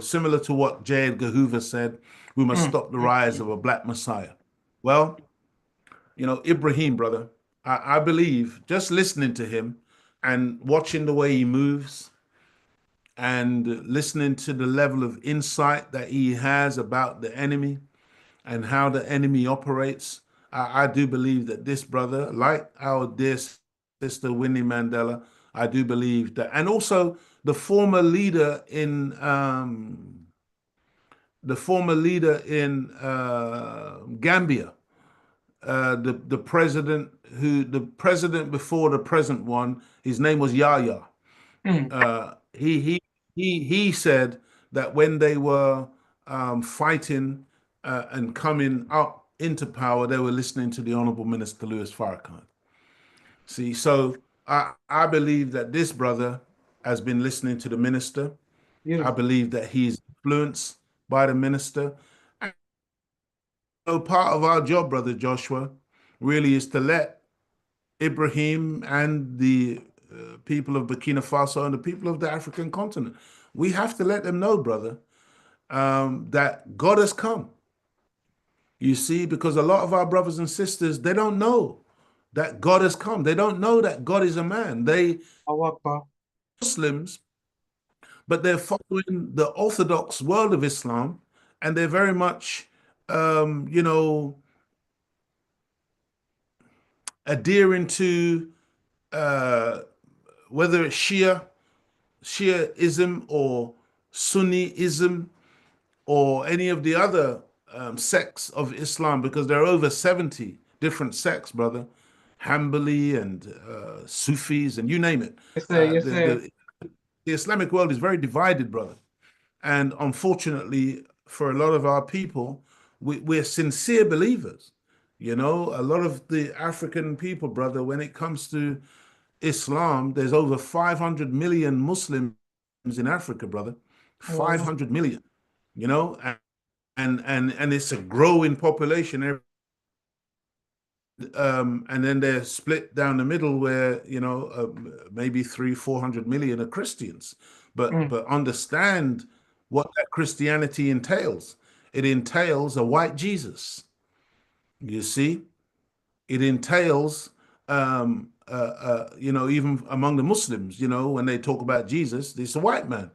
similar to what J. Edgar Hoover said, we must Mm. stop the rise of a black messiah. Well, Ibrahim, brother, I believe just listening to him and watching the way he moves and listening to the level of insight that he has about the enemy, and how the enemy operates, I do believe that this brother, like our dear sister Winnie Mandela, I do believe that, and also the former leader in Gambia, the president before the present one, his name was Yahya. Mm. He said that when they were fighting and coming up into power, they were listening to the Honorable Minister Louis Farrakhan. See, so I believe that this brother has been listening to the minister. I Beautiful. believe that he's influenced by the minister. And so part of our job, brother Joshua, really is to let Ibrahim and the people of Burkina Faso and the people of the African continent, we have to let them know, brother, that God has come. You see, because a lot of our brothers and sisters, they don't know that God has come. They don't know that God is a man. They Allahu Akbar. Muslims, but they're following the Orthodox world of Islam, and they're very much, um, you know, adhering to uh, whether it's Shiaism or Sunniism or any of the other sects of Islam, because there are over 70 different sects, brother. Hanbali and Sufis and you name it. Yes, sir. Uh, Yes, the, sir. the, the Islamic world is very divided, brother. And unfortunately, for a lot of our people, we're sincere believers. You know, a lot of the African people, brother, when it comes to Islam, there's over 500 million Muslims in Africa, brother. Oh, 500 million, you know, and it's a growing population. And then they're split down the middle where, you know, maybe 400 million are Christians. mm. But understand what that Christianity entails. It entails a white Jesus. You see, it entails, you know, even among the Muslims, you know, when they talk about Jesus, it's a white man.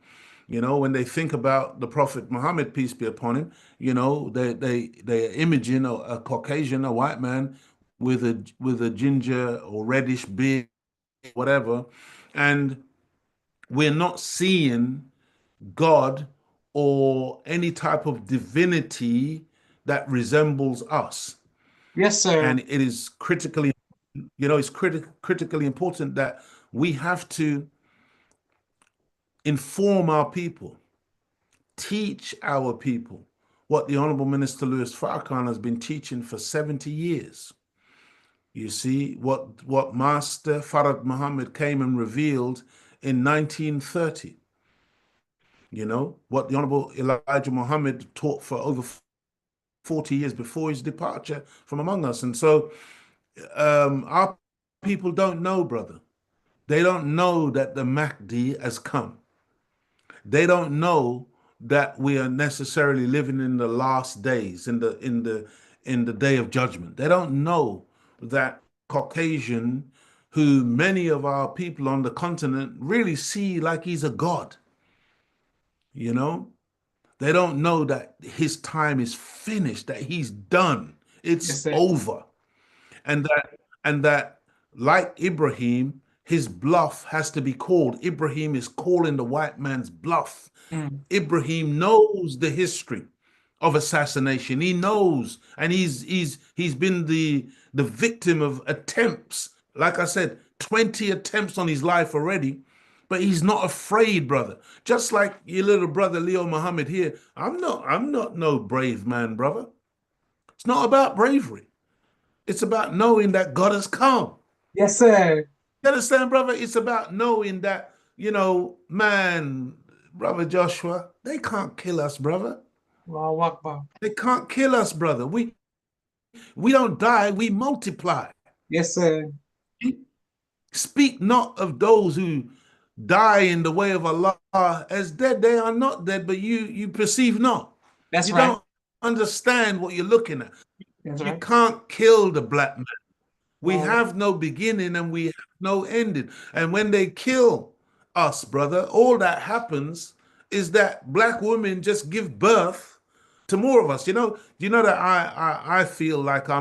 You know, when they think about the Prophet Muhammad, peace be upon him, you know, they're imaging a Caucasian, a white man with a ginger or reddish beard, whatever, and we're not seeing God or any type of divinity that resembles us. Yes, sir. And it is critically, you know, it's critically important that we have to inform our people, teach our people what the Honorable Minister Louis Farrakhan has been teaching for 70 years. You see, what Master Farad Muhammad came and revealed in 1930, you know, what the Honorable Elijah Muhammad taught for over 40 years before his departure from among us. And so our people don't know, brother. They don't know that the Mahdi has come. They don't know that we are necessarily living in the last days, in the day of judgment. They don't know that Caucasian, who many of our people on the continent really see like he's a god, you know? They don't know that his time is finished, that he's done. Yes, It's sir. over. And that like Ibrahim, his bluff has to be called. Ibrahim is calling the white man's bluff. Mm. Ibrahim knows the history of assassination. He knows, and he's been the victim of attempts. Like I said, 20 attempts on his life already, but he's not afraid, brother. Just like your little brother Leo Muhammad here. I'm not no brave man, brother. It's not about bravery. It's about knowing that God has come. Yes, sir. You understand, brother? It's about knowing that, you know, man, brother Joshua, they can't kill us, brother. Allahu Akbar. They can't kill us, brother. We don't die, we multiply. Yes, sir. Speak not of those who die in the way of Allah as dead. They are not dead, but you perceive not. That's You right. don't understand what you're looking at. That's You right. can't kill the black man. We Allahu Akbar. have no beginning and we have no ending. And when they kill us, brother, all that happens is that black women just give birth to more of us. You know that I feel like a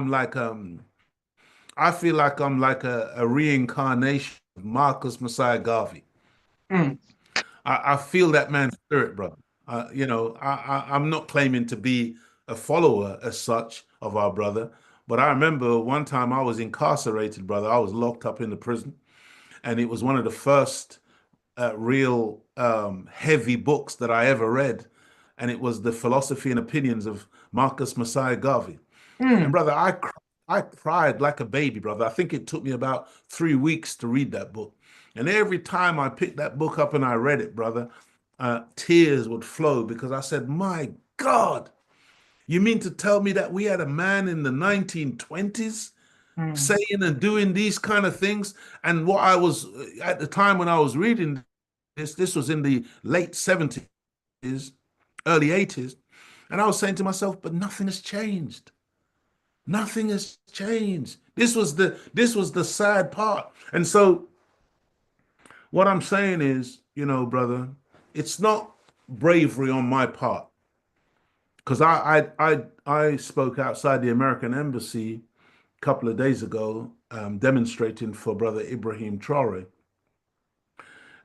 reincarnation of Marcus Messiah Garvey. Mm. I feel that man's spirit, brother. You know, I'm not claiming to be a follower as such of our brother, but I remember one time I was incarcerated, brother. I was locked up in the prison, and it was one of the first real heavy books that I ever read, and it was the philosophy and opinions of Marcus Messiah Garvey. And Mm. brother, I cried like a baby, brother. I think it took me about 3 weeks to read that book. And every time I picked that book up and I read it, brother, tears would flow because I said, "My God, you mean to tell me that we had a man in the 1920s Mm. saying and doing these kind of things?" And what I was at the time when I was reading this was in the late 70s, early 80s, and I was saying to myself, "But nothing has changed. Nothing has changed." This was the sad part. And so what I'm saying is, you know, brother, it's not bravery on my part because I spoke outside the American embassy a couple of days ago, demonstrating for brother Ibrahim Traore,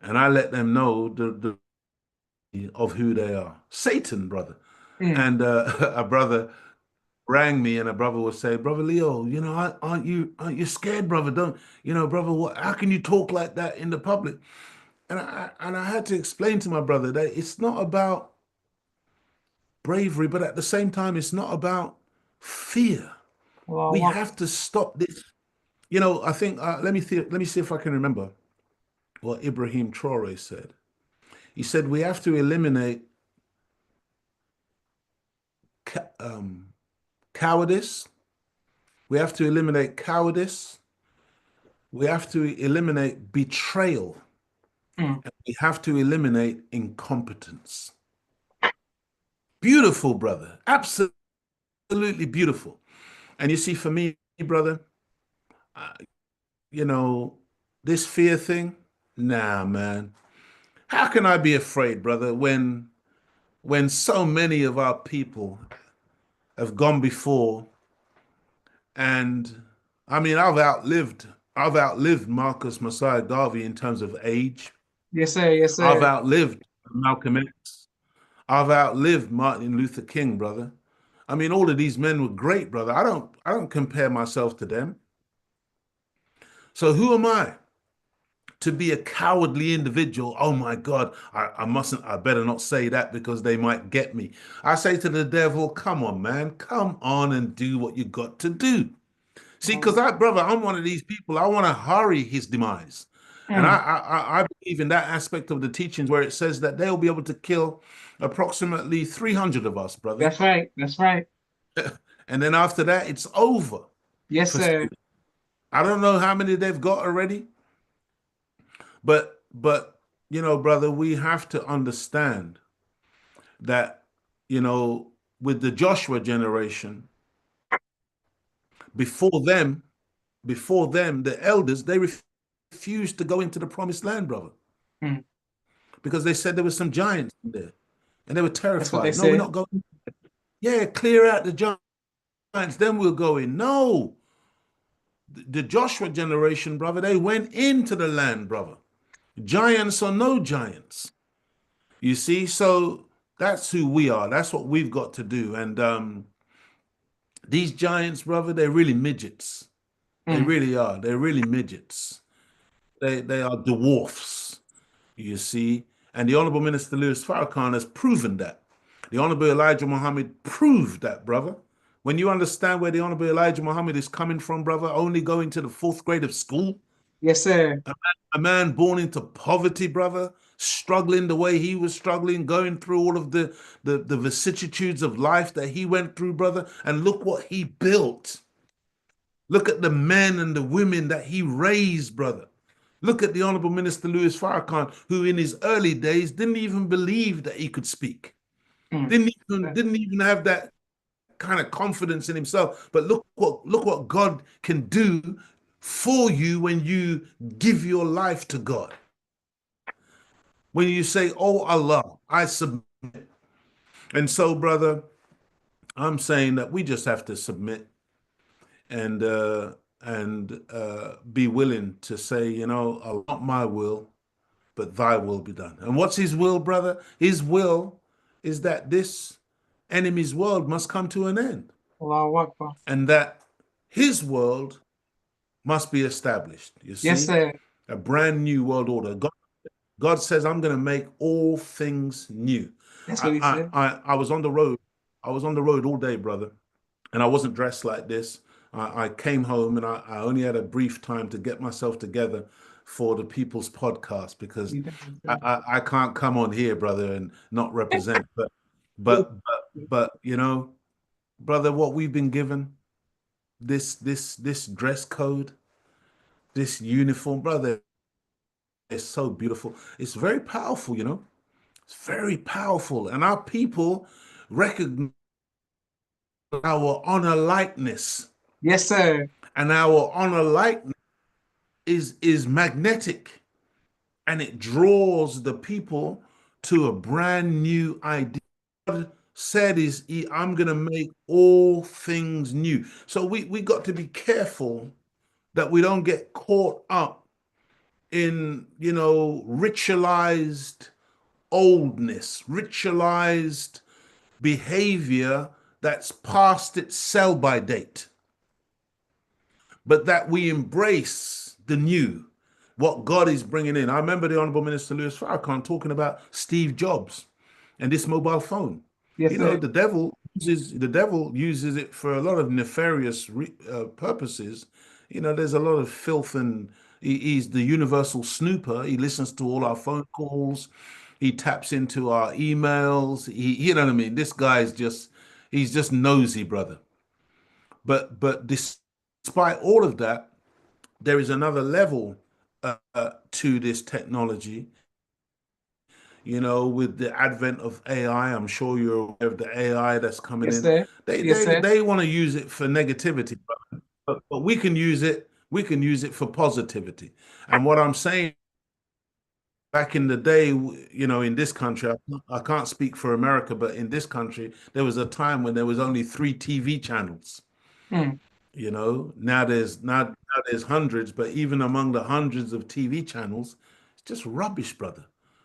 and I let them know of who they are. Satan, brother. Mm. And a brother rang me and a brother was saying, "Brother Leo, you know, aren't you scared, brother? Don't brother, how can you talk like that in the public?" And I had to explain to my brother that it's not about bravery, but at the same time, it's not about fear. Allah We Akbar. have to stop this. I think let me see if I can remember what Ibrahim Traore said. He said we have to eliminate ca cowardice. We have to eliminate cowardice. We have to eliminate betrayal. Mm. We have to eliminate incompetence. Beautiful, brother. Absolutely beautiful. And you see, for me, brother, uh, you know, this fear thing, nah, man. How can I be afraid, brother, when so many of our people have gone before? And I mean, I've outlived Marcus Messiah Garvey in terms of age. Yes, sir. Yes, I've sir. outlived Malcolm X. I've outlived Martin Luther King, brother. I mean, all of these men were great, brother. I don't compare myself to them. So who am I to be a cowardly individual? Oh my God, I better not say that because they might get me. I say to the devil, come on, man, come on and do what you got to do. See, because brother, I'm one of these people. I want to hurry his demise, and I, Mm. I I believe in that aspect of the teachings where it says that they'll be able to kill approximately 300 of us, brother, That's right. That's right. and then after that, it's over Yes, for sir. Satan. I don't know how many they've got already, but brother, we have to understand that you know with the Joshua generation before them, the elders they refused to go into the promised land, brother, Mm. because they said there were some giants in there and they were That's what they terrified. No, we're said. not going. Yeah, clear out the giants, then we'll go in. No, the Joshua generation, brother, they went into the land, brother. Giants or no giants. You see, so that's who we are. That's what we've got to do. And these giants, brother, they're really midgets. They Mm. really are. They're really midgets. They are dwarfs. You see, and the Honorable Minister Louis Farrakhan has proven that. The Honorable Elijah Muhammad proved that, brother. When you understand where the Honorable Elijah Muhammad is coming from, brother, only going to the fourth grade of school, Yes, sir. a man born into poverty, brother, struggling the way he was struggling, going through all of the vicissitudes of life that he went through, brother, and look what he built. Look at the men and the women that he raised, brother. Look at the Honorable Minister Louis Farrakhan, who in his early days didn't even believe that he could speak. Mm. Didn't even have that kind of confidence in himself. But look what God can do for you when you give your life to God. When you say, "Oh Allah, I submit." And so, brother, I'm saying that we just have to submit and be willing to say, not my will, but thy will be done. And what's his will, brother? His will is that this enemy's world must come to an end Allahu Akbar. and that his world must be established. You Yes, see, sir. a brand new world order. God says, I'm going to make all things new. That's what he I, said. I, I, I was on the road. I was on the road all day, brother, and I wasn't dressed like this. I came home and I only had a brief time to get myself together for the People's Podcast because He definitely I, said. I, I can't come on here, brother, and not represent. But brother, what we've been given, this dress code, this uniform, brother, is so beautiful. It's very powerful. It's very powerful, and our people recognize our honor likeness, Yes, sir. and our honor likeness is magnetic, and it draws the people to a brand new idea. God said I'm gonna make all things new. So we got to be careful that we don't get caught up in ritualized oldness, ritualized behavior that's past its sell by date, but that we embrace the new, what God is bringing in. I remember the Honorable Minister Louis Farrakhan talking about Steve Jobs and this mobile phone. Yes, sir. The devil. The devil uses it for a lot of nefarious purposes. You know, there's a lot of filth, and he's the universal snooper. He listens to all our phone calls. He taps into our emails. You know what I mean? This guy's just, he's just nosy, brother. But despite all of that, there is another level to this technology. You know, with the advent of AI, I'm sure you're aware of the AI that's coming Yes, in. sir. They Yes, they sir. they want to use it for negativity, but we can use it. We can use it for positivity. And what I'm saying, back in the day, you know, in this country, I can't speak for America, but in this country, there was a time when there was only three TV channels. Mm. You know, now there's hundreds, but even among the hundreds of TV channels, it's just rubbish, brother.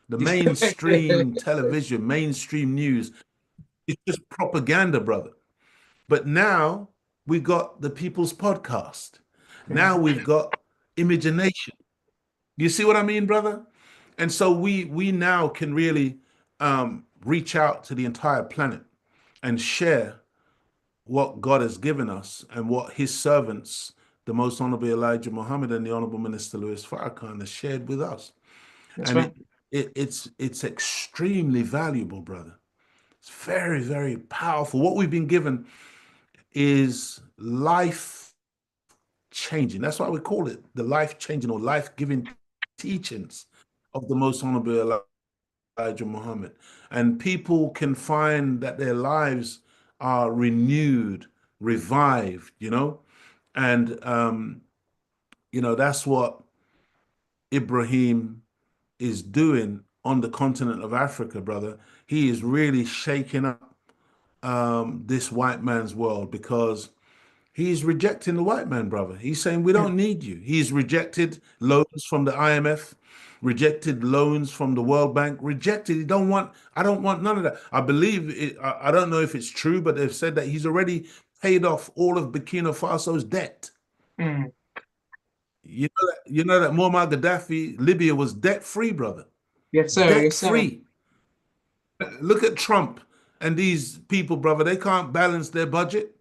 The mainstream television, mainstream news, it's just propaganda, brother. But now we got the People's Podcast. Now Mm. we've got Imagination. You see what I mean, brother? And so we now can really reach out to the entire planet and share what God has given us and what His servants, the Most Honorable Elijah Muhammad and the Honorable Minister Louis Farrakhan, has shared with us. That's And right. it's extremely valuable, brother. It's very, very powerful. What we've been given is life changing. That's why we call it the life changing or life giving teachings of the Most Honorable Elijah Muhammad. And people can find that their lives are renewed, revived, you know? And, that's what Ibrahim is doing on the continent of Africa, brother. He is really shaking up this white man's world because he's rejecting the white man, brother. He's saying, we Mm. don't need you. He's rejected loans from the IMF, rejected loans from the World Bank, rejected. I don't want none of that. I believe it, I don't know if it's true, but they've said that he's already paid off all of Burkina Faso's debt. Mm. You know that Muammar Gaddafi, Libya was debt free, brother. Yes, sir. Debt Yes, sir. free. Look at Trump and these people, brother. They can't balance their budget.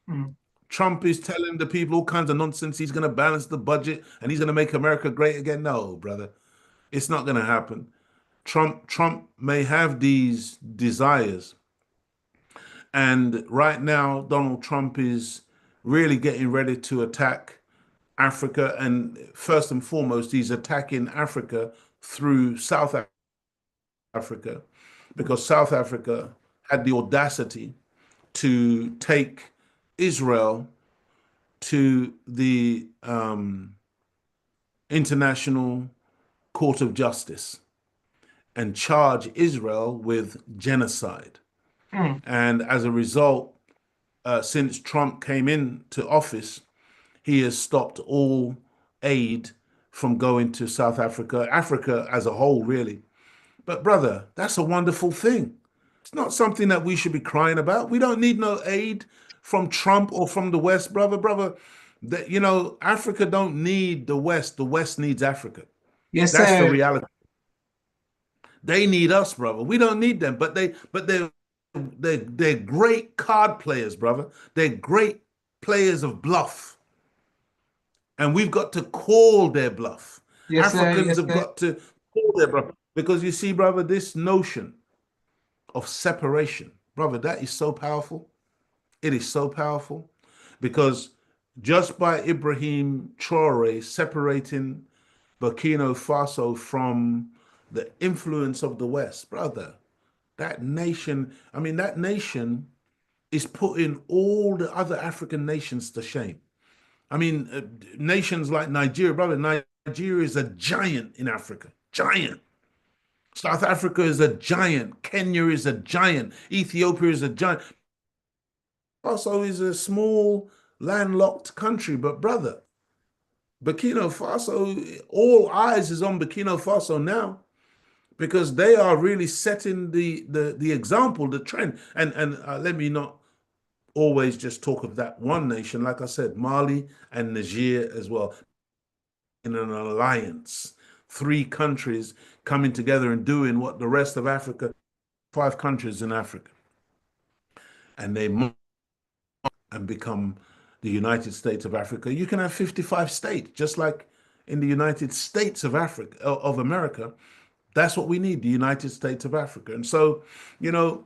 Mm. Trump is telling the people all kinds of nonsense. He's going to balance the budget and he's going to make America great again. No, brother, it's not going to happen. Trump may have these desires, and right now Donald Trump is really getting ready to attack Africa, and first and foremost, he's attacking Africa through South Africa, because South Africa had the audacity to take Israel to the International Court of Justice and charge Israel with genocide. Mm. And as a result, since Trump came into office, he has stopped all aid from going to South Africa, Africa as a whole, really. But, brother, that's a wonderful thing. It's not something that we should be crying about. We don't need no aid from Trump or from the West, brother. Brother, that Africa don't need the West. The West needs Africa. Yes, That's the sir. reality. They need us, brother. We don't need them. But they're great card players, brother. They're great players of bluff. And we've got to call their bluff. Yes, sir. Africans Yes, have sir. got to call their bluff. Because you see, brother, this notion of separation, brother, that is so powerful. It is so powerful because just by Ibrahim Traore separating Burkina Faso from the influence of the West, brother, that nation is putting all the other African nations to shame. I mean, nations like Nigeria, brother, Nigeria is a giant in Africa, giant. South Africa is a giant. Kenya is a giant. Ethiopia is a giant. Faso is a small, landlocked country, but brother, Burkina Faso, all eyes is on Burkina Faso now because they are really setting the example, the trend. And let me not always just talk of that one nation. Like I said, Mali and Niger as well, in an alliance, three countries coming together and doing what the rest of Africa, five countries in Africa. and they and become the United States of Africa. You can have 55 states, just like in the United States of Africa, of America. That's what we need, the United States of Africa. And so, you know,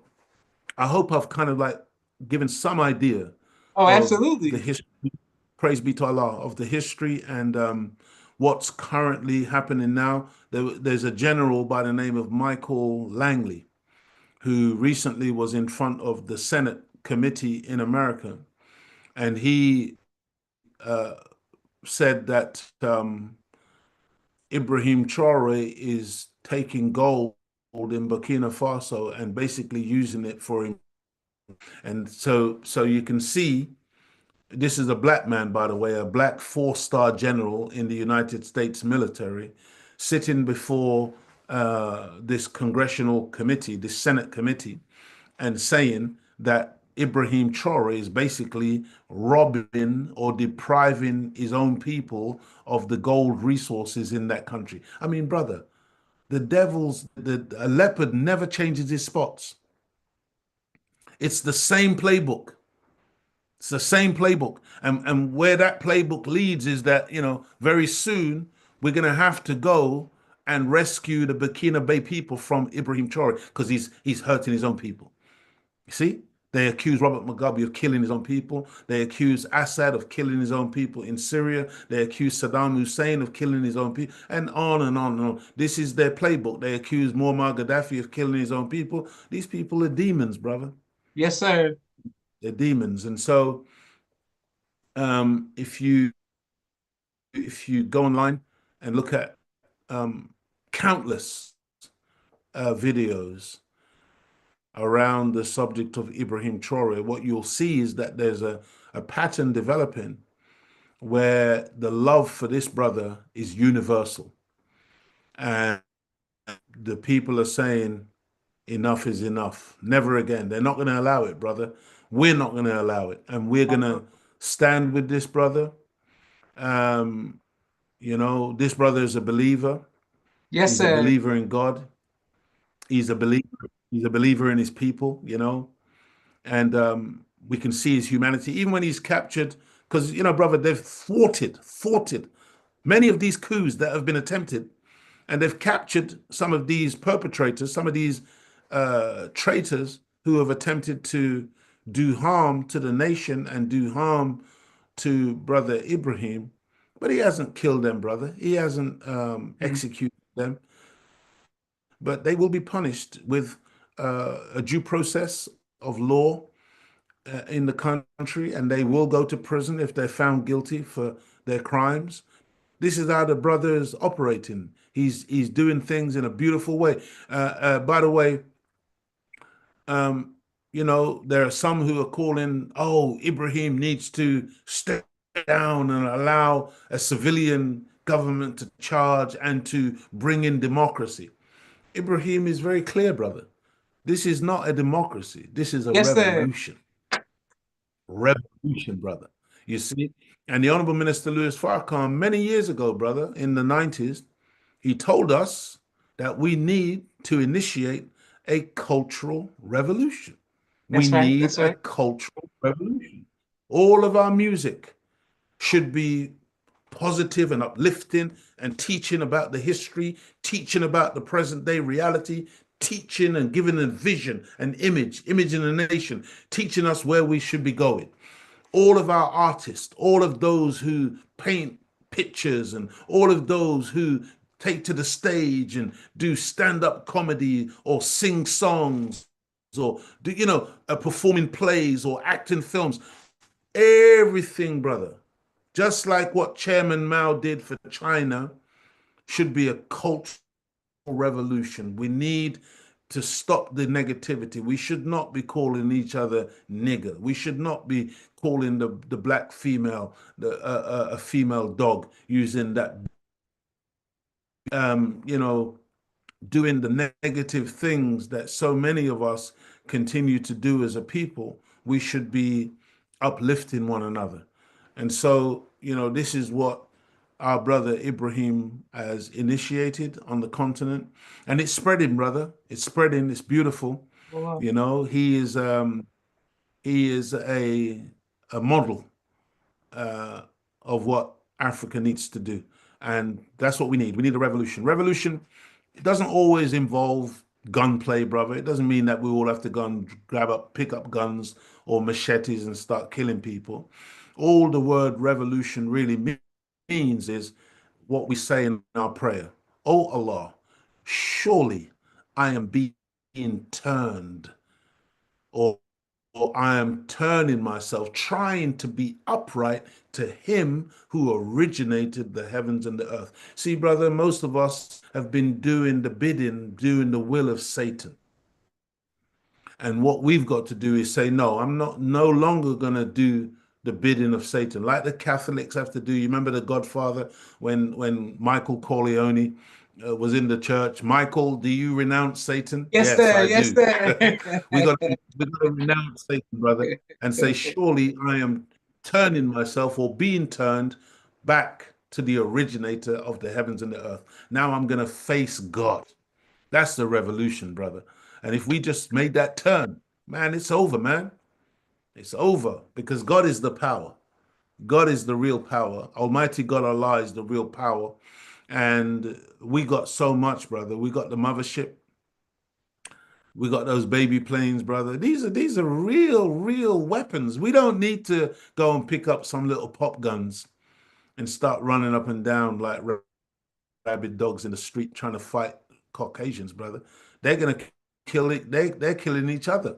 I hope I've kind of like given some idea Oh, of the absolutely. history, praise be to Allah, of the history and what's currently happening now. There's a general by the name of Michael Langley who recently was in front of the Senate committee in America, and he said that Ibrahim Traore is taking gold in Burkina Faso and basically using it for him. And so you can see this is a black man, by the way, a black four-star general in the United States military, sitting before this congressional committee, this Senate committee, and saying that Ibrahim Traore is basically robbing or depriving his own people of the gold resources in that country. I mean, brother, a leopard never changes his spots. It's the same playbook. It's the same playbook. And where that playbook leads is that, very soon we're going to have to go and rescue the Burkina Bay people from Ibrahim Traore because he's hurting his own people. You see? They accuse Robert Mugabe of killing his own people. They accuse Assad of killing his own people in Syria. They accuse Saddam Hussein of killing his own people, and on and on and on. This is their playbook. They accuse Muammar Gaddafi of killing his own people. These people are demons, brother. Yes, sir. They're demons. And so, if you go online and look at countless videos around the subject of Ibrahim Traore, what you'll see is that there's a pattern developing where the love for this brother is universal. And the people are saying, enough is enough. Never again. They're not going to allow it, brother. We're not going to allow it. And we're going to stand with this brother. Um, this brother is a believer. Yes, He's a sir. believer in God. He's a believer. He's a believer in his people. And we can see his humanity, even when he's captured. Because, brother, they've thwarted many of these coups that have been attempted, and they've captured some of these perpetrators, some of these traitors who have attempted to do harm to the nation and do harm to brother Ibrahim. But he hasn't killed them, brother. He hasn't Mhm. executed them. But they will be punished with a due process of law in the country, and they will go to prison if they're found guilty for their crimes. This is how the brother is operating. He's doing things in a beautiful way. By the way, um, there are some who are calling, oh, Ibrahim needs to step down and allow a civilian government to charge and to bring in democracy. Ibrahim is very clear, brother. This is not a democracy. This is a Yes, sir. revolution. Revolution, brother. You see? And the Honorable Minister Louis Farrakhan, many years ago, brother, in the 90s, he told us that we need to initiate a cultural revolution. We That's right. need That's a right. cultural revolution. All of our music should be positive and uplifting and teaching about the history, teaching about the present day reality, teaching and giving a vision, an image in the nation, teaching us where we should be going. All of our artists, all of those who paint pictures, and all of those who take to the stage and do stand-up comedy or sing songs or do performing plays or acting films, everything, brother, just like what Chairman Mao did for China, should be a cultural revolution. We need to stop the negativity. We should not be calling each other nigger. We should not be calling the black female a female dog, using that um, you know doing the negative things that so many of us continue to do as a people. We should be uplifting one another. And so, this is what our brother Ibrahim has initiated on the continent. And it's spreading, brother. It's spreading. It's beautiful. Well, He is. He is a model uh, of what Africa needs to do. And that's what we need. We need a revolution. Revolution, it doesn't always involve gunplay, brother. It doesn't mean that we all have to go and pick up guns or machetes and start killing people. All the word revolution really means is what we say in our prayer. Oh Allah, surely I am being turned, or I am turning myself, trying to be upright to him who originated the heavens and the earth. See, brother, most of us have been doing the bidding, doing the will of Satan. And what we've got to do is say, no, I'm not no longer going to do the bidding of Satan, like the Catholics have to do. You remember the Godfather when Michael Corleone was in the church. Michael, do you renounce Satan? Yes, Yes, sir. I Yes, do. sir. We got to renounce Satan, brother, and say, surely I am turning myself or being turned back to the originator of the heavens and the earth. Now I'm going to face God. That's the revolution, brother. And if we just made that turn, man, it's over, man. It's over because God is the power. God is the real power. Almighty God Allah is the real power. And we got so much, brother. We got the mothership. We got those baby planes, brother. These are real weapons. We don't need to go and pick up some little pop guns and start running up and down like rabid dogs in the street trying to fight Caucasians, brother. They're gonna kill it. They're killing each other.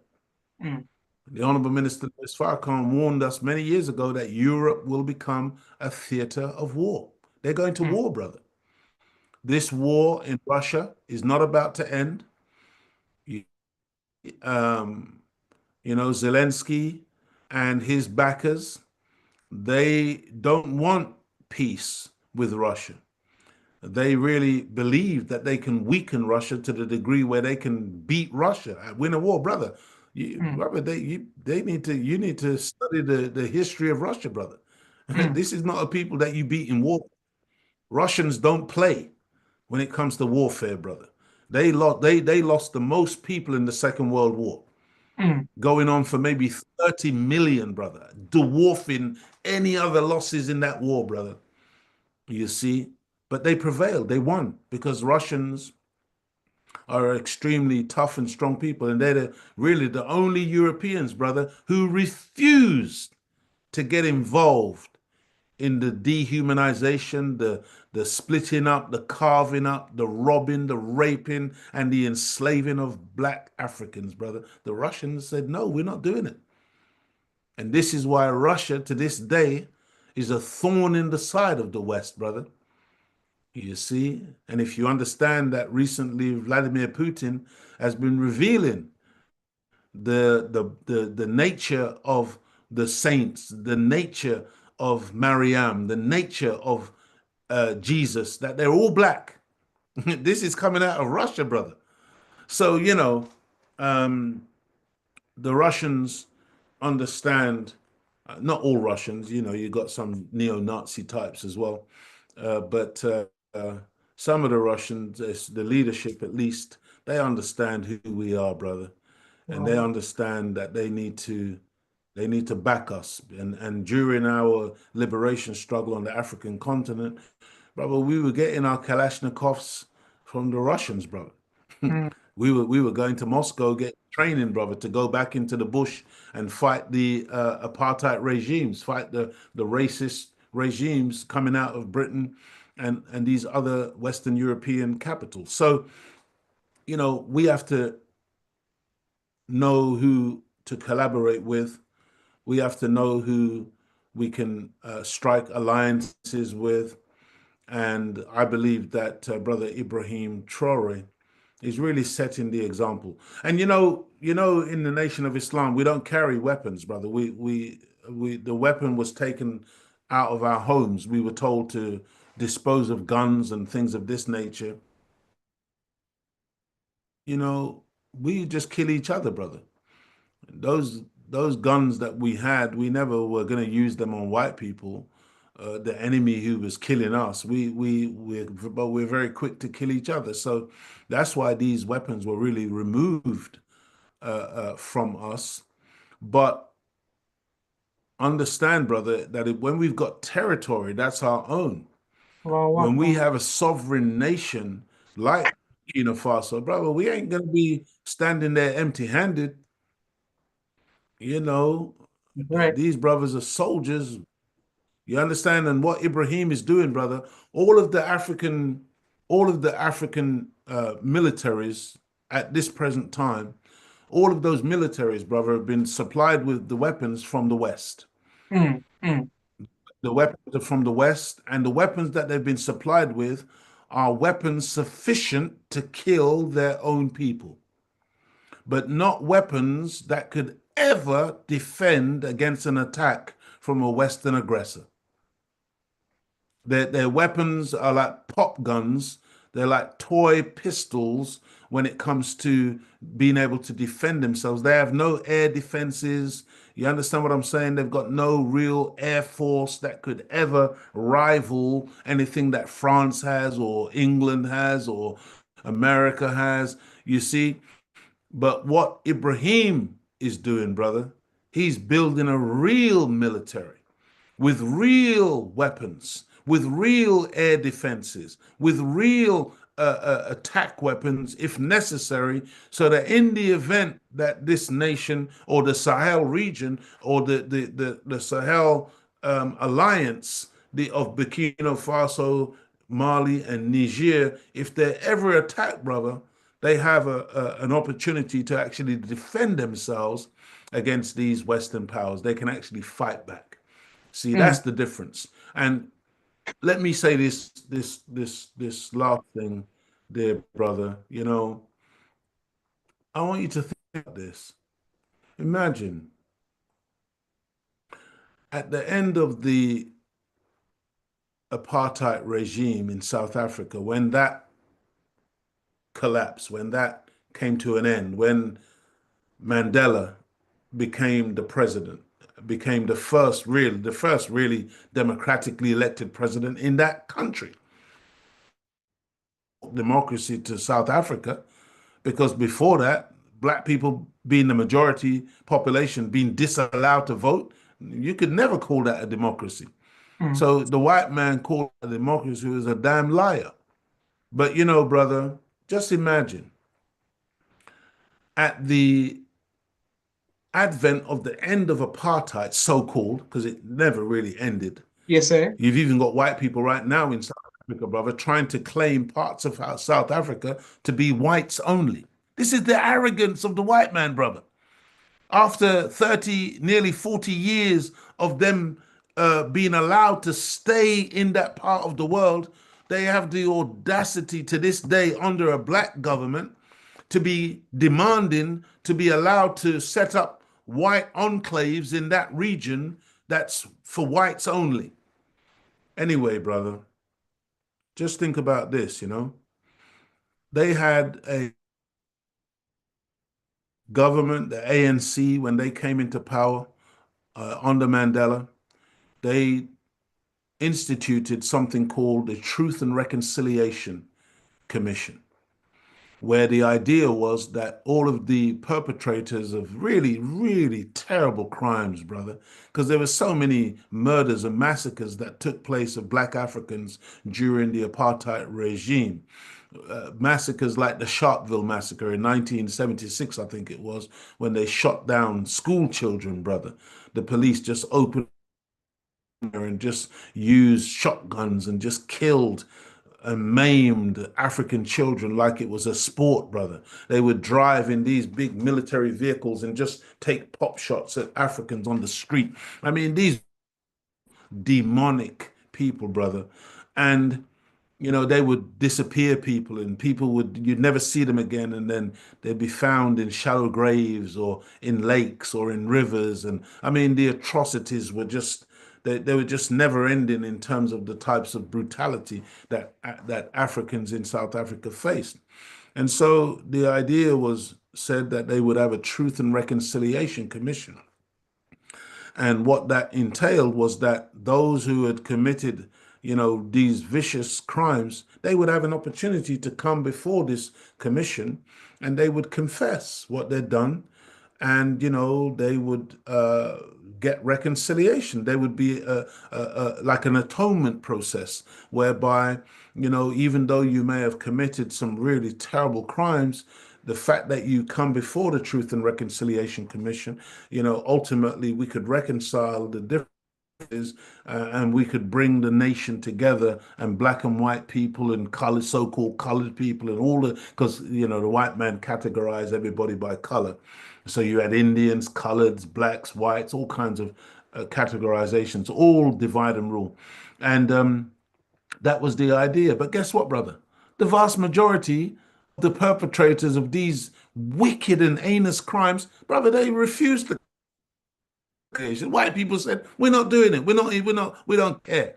Mm, The Honorable Minister Louis Farrakhan warned us many years ago that Europe will become a theater of war. They're going to mm, war, brother. This war in Russia is not about to end. You, um, Zelensky and his backers, they don't want peace with Russia. They really believe that they can weaken Russia to the degree where they can beat Russia, win a war, brother. mm, Brother, they need to you need to study the history of Russia, brother. mm, This is not a people that you beat in war. Russians don't play when it comes to warfare, brother. They lost the most people in the Second World War, mm, going on for maybe 30 million, brother, dwarfing any other losses in that war, brother. You see, but they prevailed. They won because Russians are extremely tough and strong people, and they're really the only Europeans, brother, who refused to get involved in the dehumanization, the splitting up, the carving up, the robbing, the raping, and the enslaving of black Africans, brother. The Russians said, no, we're not doing it. And this is why Russia to this day is a thorn in the side of the West, brother. You see, and if you understand that recently Vladimir Putin has been revealing the nature of the saints, the nature of Mariam, the nature of Jesus, that they're all black. This is coming out of Russia, brother. So um, the Russians understand. Not all Russians, you got some neo-Nazi types as well, but some of the Russians, the leadership at least, they understand who we are, brother, and they right. understand that they need to back us. And during our liberation struggle on the African continent, brother, we were getting our Kalashnikovs from the Russians, brother. Mm, We were going to Moscow get training, brother, to go back into the bush and fight the apartheid regimes, fight the racist regimes coming out of Britain and these other Western European capitals. So, we have to know who to collaborate with. We have to know who we can strike alliances with. And I believe that Brother Ibrahim Traore is really setting the example. And in the Nation of Islam, we don't carry weapons, brother. We the weapon was taken out of our homes. We were told to dispose of guns and things of this nature. We just kill each other, brother. Those guns that we had, we never were going to use them on white people, the enemy who was killing us. But we're very quick to kill each other. So that's why these weapons were really removed from us. But understand, brother, that when we've got territory, that's our own. Allahu When we Akbar. have a sovereign nation like Burkina Faso, brother, we ain't going to be standing there empty-handed. You know, Right. these brothers are soldiers. You understand? And what Ibrahim is doing, brother, all of the African, all of the African militaries at this present time, all of those militaries, brother, have been supplied with the weapons from the West. Mm, mm, The weapons are from the West, and the weapons that they've been supplied with are weapons sufficient to kill their own people, but not weapons that could ever defend against an attack from a Western aggressor. Their weapons are like pop guns. They're like toy pistols when it comes to being able to defend themselves. They have no air defenses. You understand what I'm saying? They've got no real air force that could ever rival anything that France has or England has or America has. You see? But what Ibrahim is doing, brother, he's building a real military with real weapons, with real air defenses, with real attack weapons if necessary, so that in the event that this nation or the Sahel region or the Sahel alliance of Burkina Faso, Mali, and Niger, if they're ever attacked, brother, they have an opportunity to actually defend themselves against these Western powers. They can actually fight back. See, that's mm. the difference. And let me say this last thing, dear brother. I want you to think about this. Imagine at the end of the apartheid regime in South Africa, when that collapsed, when that came to an end, when Mandela became the president, became the first really democratically elected president in that country. Democracy to South Africa, because before that, black people being the majority population, being disallowed to vote, you could never call that a democracy. Mm. So the white man called it a democracy was a damn liar. But brother, just imagine at the advent of the end of apartheid, so called, because it never really ended. Yes, sir. You've even got white people right now in South Africa, brother, trying to claim parts of South Africa to be whites only. This is the arrogance of the white man, brother. After 30, nearly 40 years of them being allowed to stay in that part of the world, they have the audacity to this day under a black government to be demanding to be allowed to set up white enclaves in that region that's for whites only. Anyway, brother, just think about this. They had a government, the ANC, when they came into power under Mandela, they instituted something called the Truth and Reconciliation Commission, where the idea was that all of the perpetrators of really, really terrible crimes, brother, because there were so many murders and massacres that took place of black Africans during the apartheid regime. Massacres like the Sharpeville massacre in 1976, I think it was, when they shot down school children, brother. The police just opened and just used shotguns and just killed and maimed African children like it was a sport, brother. They would drive in these big military vehicles and just take pop shots at Africans on the street. I mean, these demonic people, brother. And they would disappear people and you'd never see them again. And then they'd be found in shallow graves or in lakes or in rivers. And I mean, the atrocities were they were just never ending in terms of the types of brutality that Africans in South Africa faced. And so the idea was said that they would have a Truth and Reconciliation Commission. And what that entailed was that those who had committed, these vicious crimes, they would have an opportunity to come before this commission and they would confess what they'd done. and they would get reconciliation. There would be like an atonement process whereby even though you may have committed some really terrible crimes, the fact that you come before the Truth and Reconciliation Commission, ultimately we could reconcile the differences, and we could bring the nation together, and black and white people and colored, so-called colored people, and all the, because the white man categorized everybody by color. So you had Indians, coloreds, blacks, whites, all kinds of categorizations, all divide and rule. And that was the idea. But guess what, brother? The vast majority of the perpetrators of these wicked and heinous crimes, brother, they refused to. White people said, "We're not doing it. We don't care."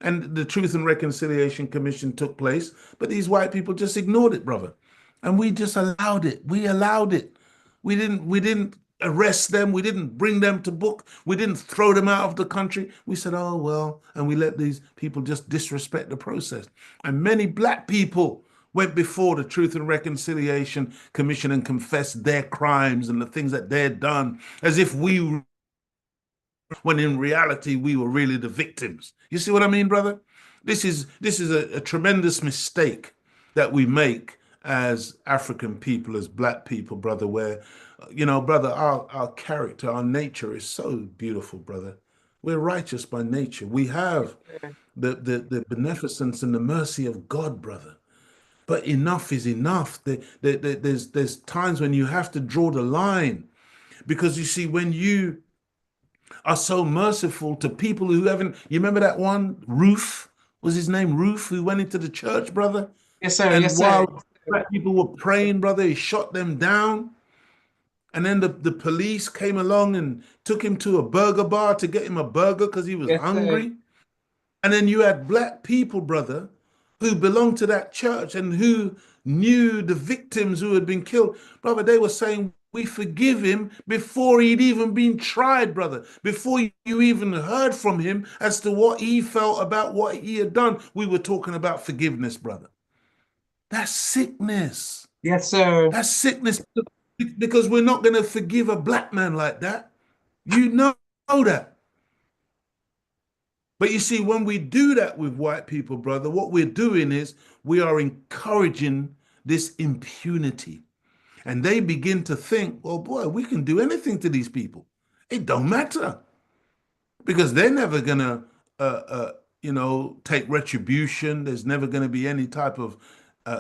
And the Truth and Reconciliation Commission took place, but these white people just ignored it, brother. And we just allowed it. We allowed it. We didn't arrest them. We didn't bring them to book. We didn't throw them out of the country. We said, "Oh, well," and we let these people just disrespect the process. And many black people went before the Truth and Reconciliation Commission and confessed their crimes and the things that they'd done, as if we, when in reality we were really the victims. You see what I mean, brother? This is a tremendous mistake that we make as African people, as black people, brother, where brother, our character, our nature is so beautiful, brother. We're righteous by nature. We Yes, have sir. the beneficence and the mercy of God, brother. But enough is enough. There's times when you have to draw the line, because you see, when you are so merciful to people who haven't. You remember that one, Ruth? Was his name Ruth, who went into the church, brother? Yes, sir. And Yes, sir. while black people were praying, brother, he shot them down. And then the police came along and took him to a burger bar to get him a burger because he was Yes, sir. hungry. And then you had black people, brother, who belonged to that church and who knew the victims who had been killed. Brother, they were saying, "We forgive him," before he'd even been tried, brother. Before you even heard from him as to what he felt about what he had done. We were talking about forgiveness, brother. That's sickness. Yes, sir. That's sickness, because we're not going to forgive a black man like that. You know that. But you see, when we do that with white people, brother, what we're doing is we are encouraging this impunity. And they begin to think, "Well, boy, we can do anything to these people. It don't matter, because they're never gonna, uh, uh, take retribution. There's never gonna be any type of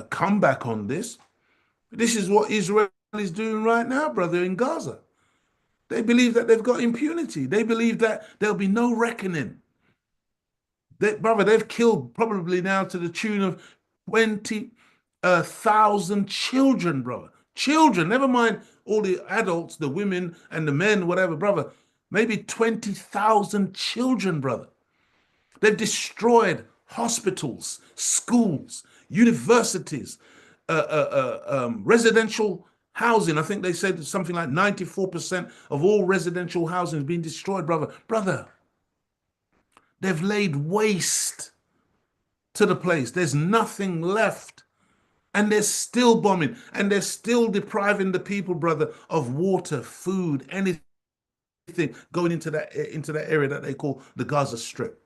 comeback on this." This is what Israel is doing right now, brother, in Gaza. They believe that they've got impunity. They believe that there'll be no reckoning. Brother, they've killed probably now to the tune of 20,000 children, brother. Children, never mind all the adults, the women and the men, whatever, brother. Maybe 20,000 children, brother. They've destroyed hospitals, schools, universities, residential housing. I think they said something like 94% of all residential housing has been destroyed, brother. Brother, they've laid waste to the place. There's nothing left. And they're still bombing, and they're still depriving the people, brother, of water, food, anything going into that area that they call the Gaza Strip.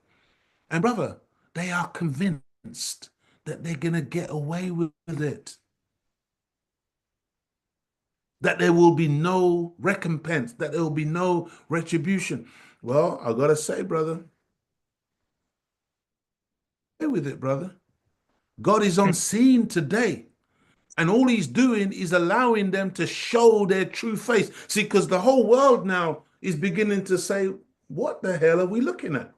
And brother, they are convinced that they're gonna get away with it, that there will be no recompense, that there will be no retribution. Well, I gotta say, brother, with it, brother. God is on scene today. And all he's doing is allowing them to show their true face. See, because the whole world now is beginning to say, "What the hell are we looking at?"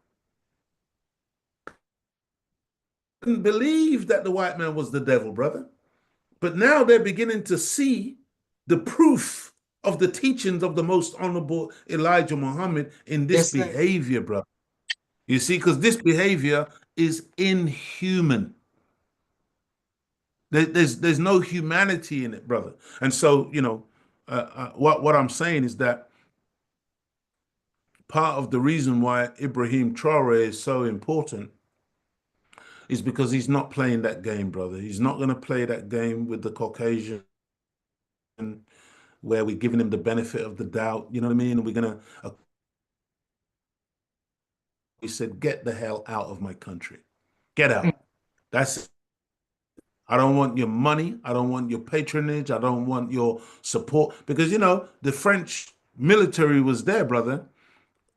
Couldn't believe that the white man was the devil, brother. But now they're beginning to see the proof of the teachings of the most honorable Elijah Muhammad in this Yes, sir. behavior, brother. You see, because this behavior is inhuman. There's no humanity in it, brother. And so, what I'm saying is that part of the reason why Ibrahim Traore is so important is because he's not playing that game, brother. He's not going to play that game with the Caucasian where we're giving him the benefit of the doubt. You know what I mean? And we're gonna. We said, get the hell out of my country. Get mm, out. That's I don't want your money. I don't want your patronage. I don't want your support because the French military was there, brother,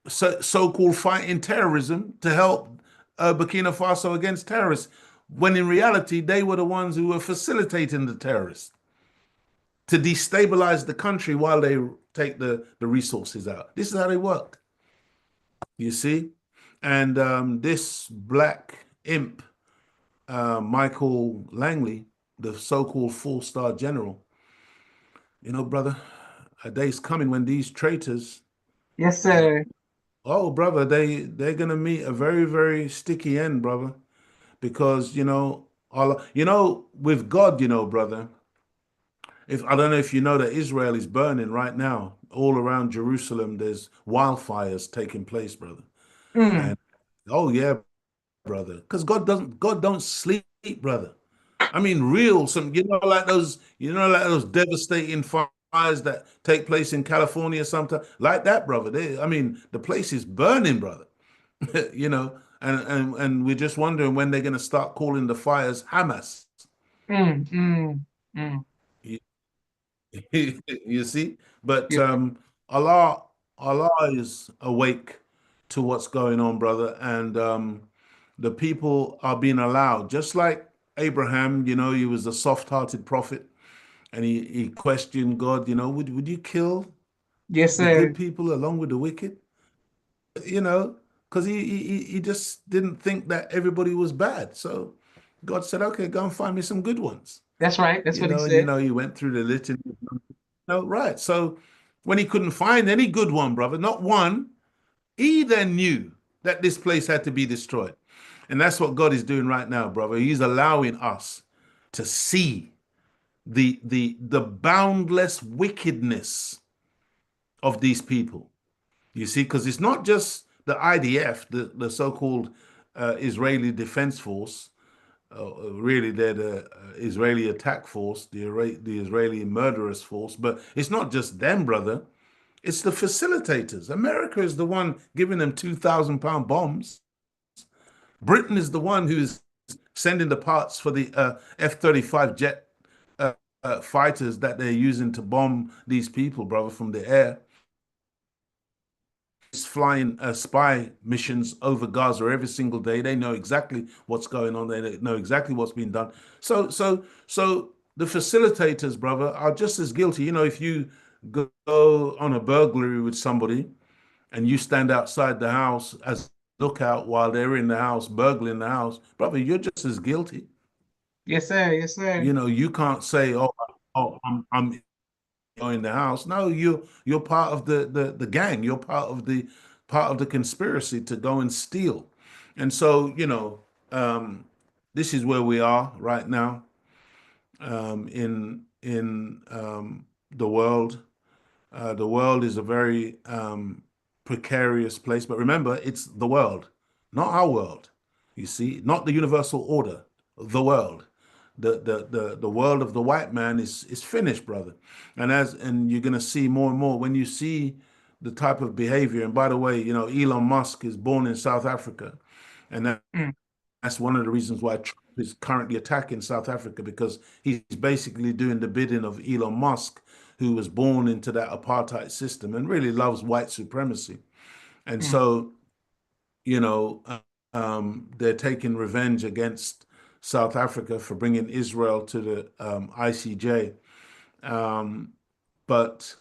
so-called fighting terrorism to help Burkina Faso against terrorists, when in reality they were the ones who were facilitating the terrorists to destabilize the country while they take the resources out. This is how they worked, you see, and this black imp, Michael Langley, the so-called four-star general. Brother, a day's coming when these traitors, yes, uh, sir. oh, brother, they're gonna meet a very, very sticky end, brother, because with God, brother. If I don't know if you know that Israel is burning right now all around Jerusalem. There's wildfires taking place, brother, Mm, and oh yeah, brother, because God don't sleep, brother. I mean, real some like those devastating fires that take place in California sometimes, like that, brother. I mean, the place is burning, brother. And we're just wondering when they're going to start calling the fires Hamas. mm, mm, mm. You, you see, but Yeah, Allah, Allah is awake to what's going on, brother, and the people are being allowed, just like Abraham. He was a soft-hearted prophet and he questioned God, would you kill yes, the good sir. people along with the wicked? You know, because he just didn't think that everybody was bad. So God said, okay, go and find me some good ones. That's right. That's what he And said. he went through the litany. No, right. So when he couldn't find any good one, brother, not one, he then knew that this place had to be destroyed. And that's what God is doing right now, brother. He's allowing us to see the boundless wickedness of these people. You see, because it's not just the IDF, the so-called Israeli Defense Force. Really, they're the Israeli attack force, the Israeli murderous force. But it's not just them, brother. It's the facilitators. America is the one giving them 2,000-pound bombs. Britain is the one who's sending the parts for the F-35 jet fighters that they're using to bomb these people, brother, from the air. Flying spy missions over Gaza every single day. They know exactly what's going on. They know exactly what's being done. So the facilitators, brother, are just as guilty. If you go on a burglary with somebody and you stand outside the house as a lookout while they're in the house burgling the house, brother, you're just as guilty. Yes, sir. Yes, sir. You can't say, "Oh, I'm in the house." No, you're part of the gang. You're part of the conspiracy to go and steal. And so, um, this is where we are right now, in the world. The world is a very precarious place, but remember, it's the world, not our world. You see, not the universal order, the world. The world of the white man is finished, brother. And you're gonna see more and more when you see the type of behavior. And by the way, Elon Musk is born in South Africa, and Mm, that's one of the reasons why Trump is currently attacking South Africa, because he's basically doing the bidding of Elon Musk, who was born into that apartheid system and really loves white supremacy. And mm, so, you know, they're taking revenge against South Africa for bringing Israel to the ICJ. Um, but,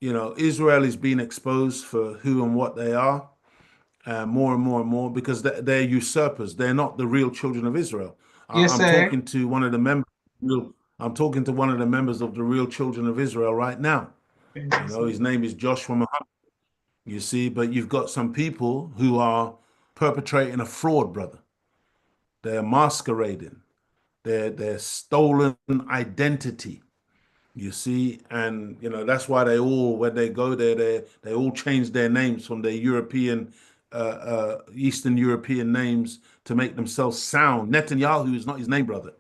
Israel is being exposed for who and what they are, more and more and more, because they're usurpers. They're not the real children of Israel. yes, I'm sir. talking to one of the members. I'm talking to one of the members of the real children of Israel right now. Yes, sir. His name is Joshua Muhammad. You see, but you've got some people who are perpetrating a fraud, brother. They're masquerading. They're stolen identity. You see, and that's why they all, when they go there, they all change their names from their European, Eastern European names to make themselves sound. Netanyahu is not his name, brother.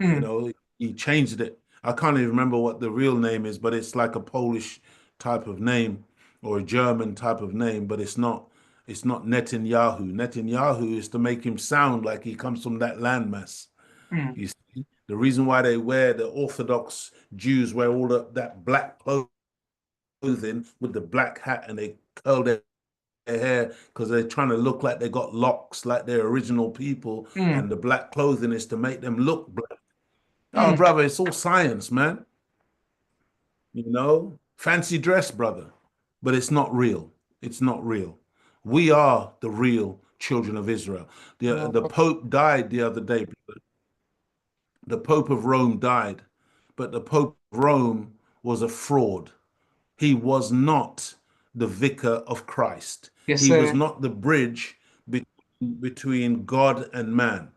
Mm, He changed it, I can't even remember what the real name is, but it's like a Polish type of name or a German type of name, but it's not Netanyahu. Netanyahu is to make him sound like he comes from that landmass. Mm, You see, the reason why they wear the Orthodox Jews wear all that black clothing with the black hat and they curl their hair because they're trying to look like they got locks like their original people, mm, and the black clothing is to make them look black. Oh, mm. brother, it's all science, man. Fancy dress, brother, but it's not real. It's not real. We are the real children of Israel. The Pope died the other day. The Pope of Rome died, but the Pope of Rome was a fraud. He was not the vicar of Christ. Yes, He was sir. not the bridge between God and man.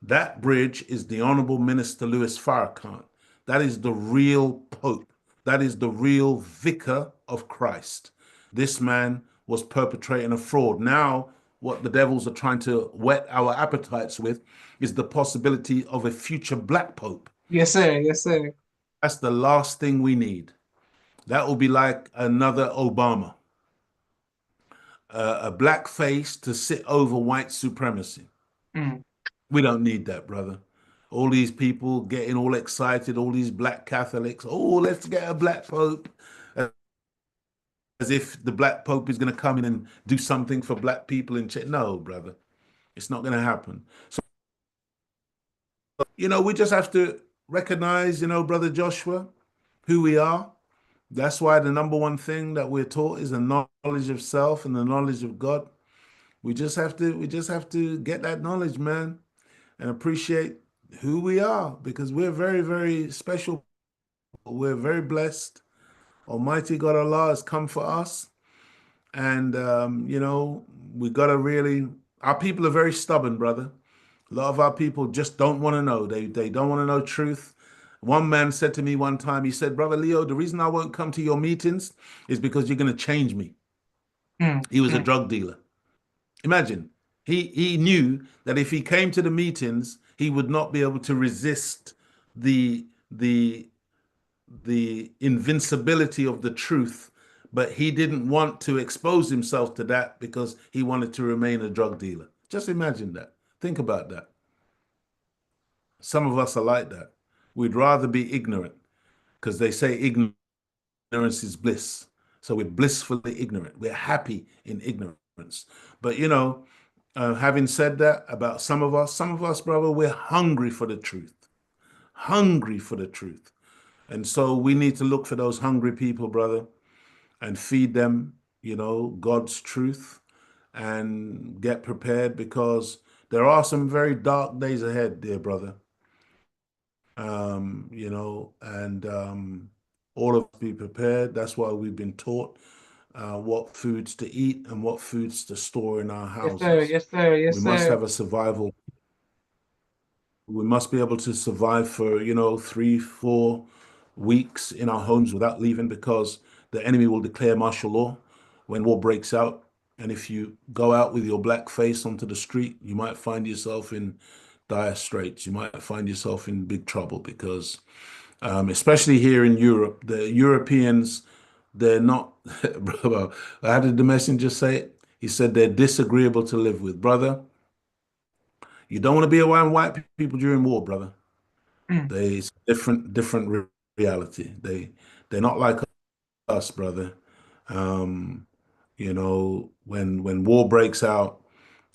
That bridge is the Honorable Minister Louis Farrakhan. That is the real Pope. That is the real vicar of Christ. This man was perpetrating a fraud. Now, what the devils are trying to whet our appetites with is the possibility of a future black Pope. Yes, sir. Yes, sir. That's the last thing we need. That will be like another Obama, a black face to sit over white supremacy. Mm. We don't need that, brother. All these people getting all excited, all these black Catholics. Oh, let's get a black pope. As if the black pope is going to come in and do something for black people in Czech. No, brother. It's not going to happen. So, we just have to recognize, brother Joshua, who we are. That's why the number one thing that we're taught is the knowledge of self and the knowledge of God. We just have to get that knowledge, man, and appreciate who we are because we're very, very special. We're very blessed. Almighty God Allah has come for us. And, we got to really, our people are very stubborn, brother. A lot of our people just don't want to know. They don't want to know truth. One man said to me one time, he said, Brother Leo, the reason I won't come to your meetings is because you're going to change me. Mm, He was a mm. drug dealer. Imagine, he knew that if he came to the meetings, he would not be able to resist the the the invincibility of the truth, but he didn't want to expose himself to that because he wanted to remain a drug dealer. Just imagine that. Think about that. Some of us are like that. We'd rather be ignorant because they say ignorance is bliss. So we're blissfully ignorant. We're happy in ignorance. But having said that about some of us, brother, we're hungry for the truth, hungry for the truth. And so we need to look for those hungry people, brother, and feed them, God's truth and get prepared because there are some very dark days ahead, dear brother. And all of us be prepared. That's why we've been taught what foods to eat and what foods to store in our Yes, sir. houses. Yes, sir. We Yes, must sir. have a survival. We must be able to survive for, 3, 4 weeks in our homes without leaving because the enemy will declare martial law when war breaks out. And if you go out with your black face onto the street, you might find yourself in dire straits. You might find yourself in big trouble because, especially here in Europe, the Europeans, they're not, brother, how did the messenger say it? He said they're disagreeable to live with. Brother, you don't want to be around white people during war, brother. Mm. It's different reality. They're not like us, brother. Um, when war breaks out,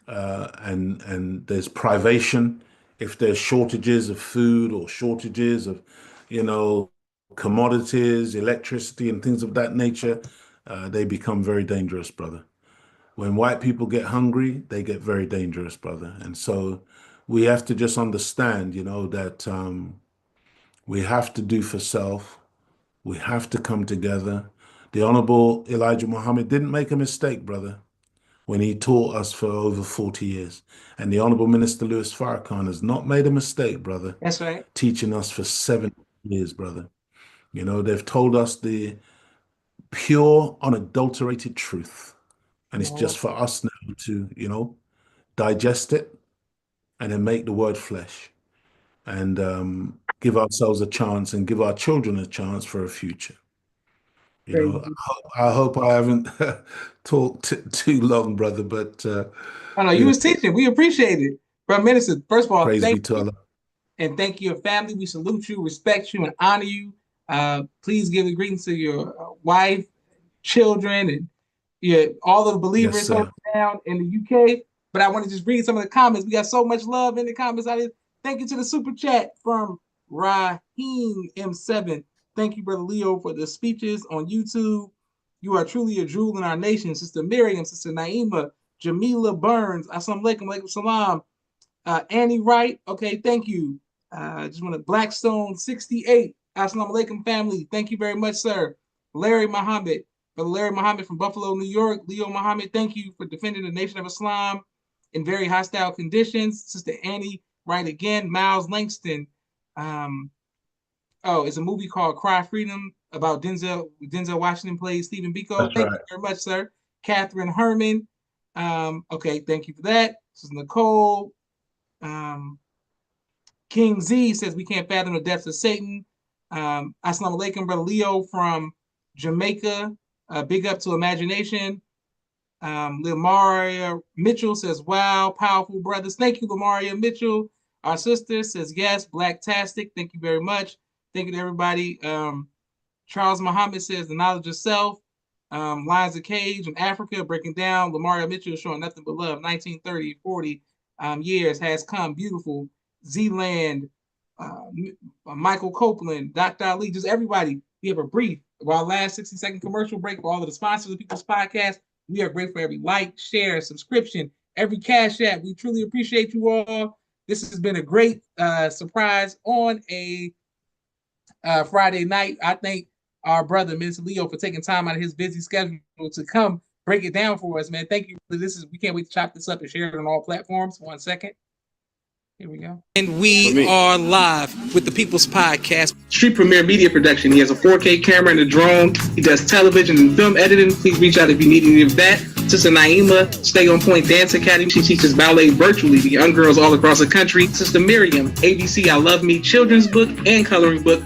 and there's privation, if there's shortages of food or shortages of, you know, commodities, electricity, and things of that nature, they become very dangerous, brother. When white people get hungry, they get very dangerous, brother. And so we have to just understand, that we have to do for self. We have to come together. The Honorable Elijah Muhammad didn't make a mistake, brother, when he taught us for over 40 years. And the Honorable Minister Louis Farrakhan has not made a mistake, brother, That's right. teaching us for 7 years, brother. They've told us the pure, unadulterated truth. And it's Mhm. just for us now to, digest it and then make the word flesh. And give ourselves a chance and give our children a chance for a future. You know, Crazy. I hope I haven't talked too long, brother, but I know you you know, was teaching. We appreciate it. Brother Minister, first of all, praise thank be to you. Allah. And thank you, your family. We salute you, respect you, and honor you. Please give a greetings to your wife, children, and all of the Yes, believers holding sir. down in the UK. But I want to just read some of the comments. We got so much love in the comments out here. Thank you to the super chat from Raheem M7. Thank you, Brother Leo, for the speeches on YouTube. You are truly a jewel in our nation. Sister Miriam, Sister Naima, Jamila Burns, Assalamu alaikum, alaikum salam. Annie Wright, okay, thank you. Just want to Blackstone 68. Assalamu alaikum, family. Thank you very much, sir. Larry Muhammad, Brother Larry Muhammad from Buffalo, New York. Leo Muhammad, thank you for defending the Nation of Islam in very hostile conditions. Sister Annie Wright again. Miles Langston. Um, it's a movie called Cry Freedom about Denzel Washington plays Stephen Biko. That's Thank you right. very much, sir. Catherine Herman. Okay, thank you for that. This is Nicole. Um, King Z says we can't fathom the depths of Satan. Assalamu alaikum, brother Leo from Jamaica. Big up to Imagination. Lamaria Mitchell says, wow, powerful brothers. Thank you, Lamaria Mitchell. Our sister says, yes, Blacktastic. Thank you very much. Thank you to everybody. Charles Muhammad says, the knowledge of self. Lions of Cage in Africa, breaking down. Lamaria Mitchell showing nothing but love. 1930, 40 years has come. Beautiful. Zealand, Michael Copeland, Dr. Ali, just everybody. We have a brief. Our last 60-second commercial break for all of the sponsors of People's Podcast. We are grateful for every like, share, subscription, every cash app. We truly appreciate you all. This has been a great surprise on a Friday night. I thank our brother, Mr. Leo, for taking time out of his busy schedule to come break it down for us, man. Thank you. We can't wait to chop this up and share it on all platforms. 1 second. Here we go. And we are live with the People's Podcast. Street Premiere Media Production. He has a 4K camera and a drone. He does television and film editing. Please reach out if you need any of that. Sister Naima, Stay On Point Dance Academy. She teaches ballet virtually to young girls all across the country. Sister Miriam, ABC I Love Me children's book and coloring book.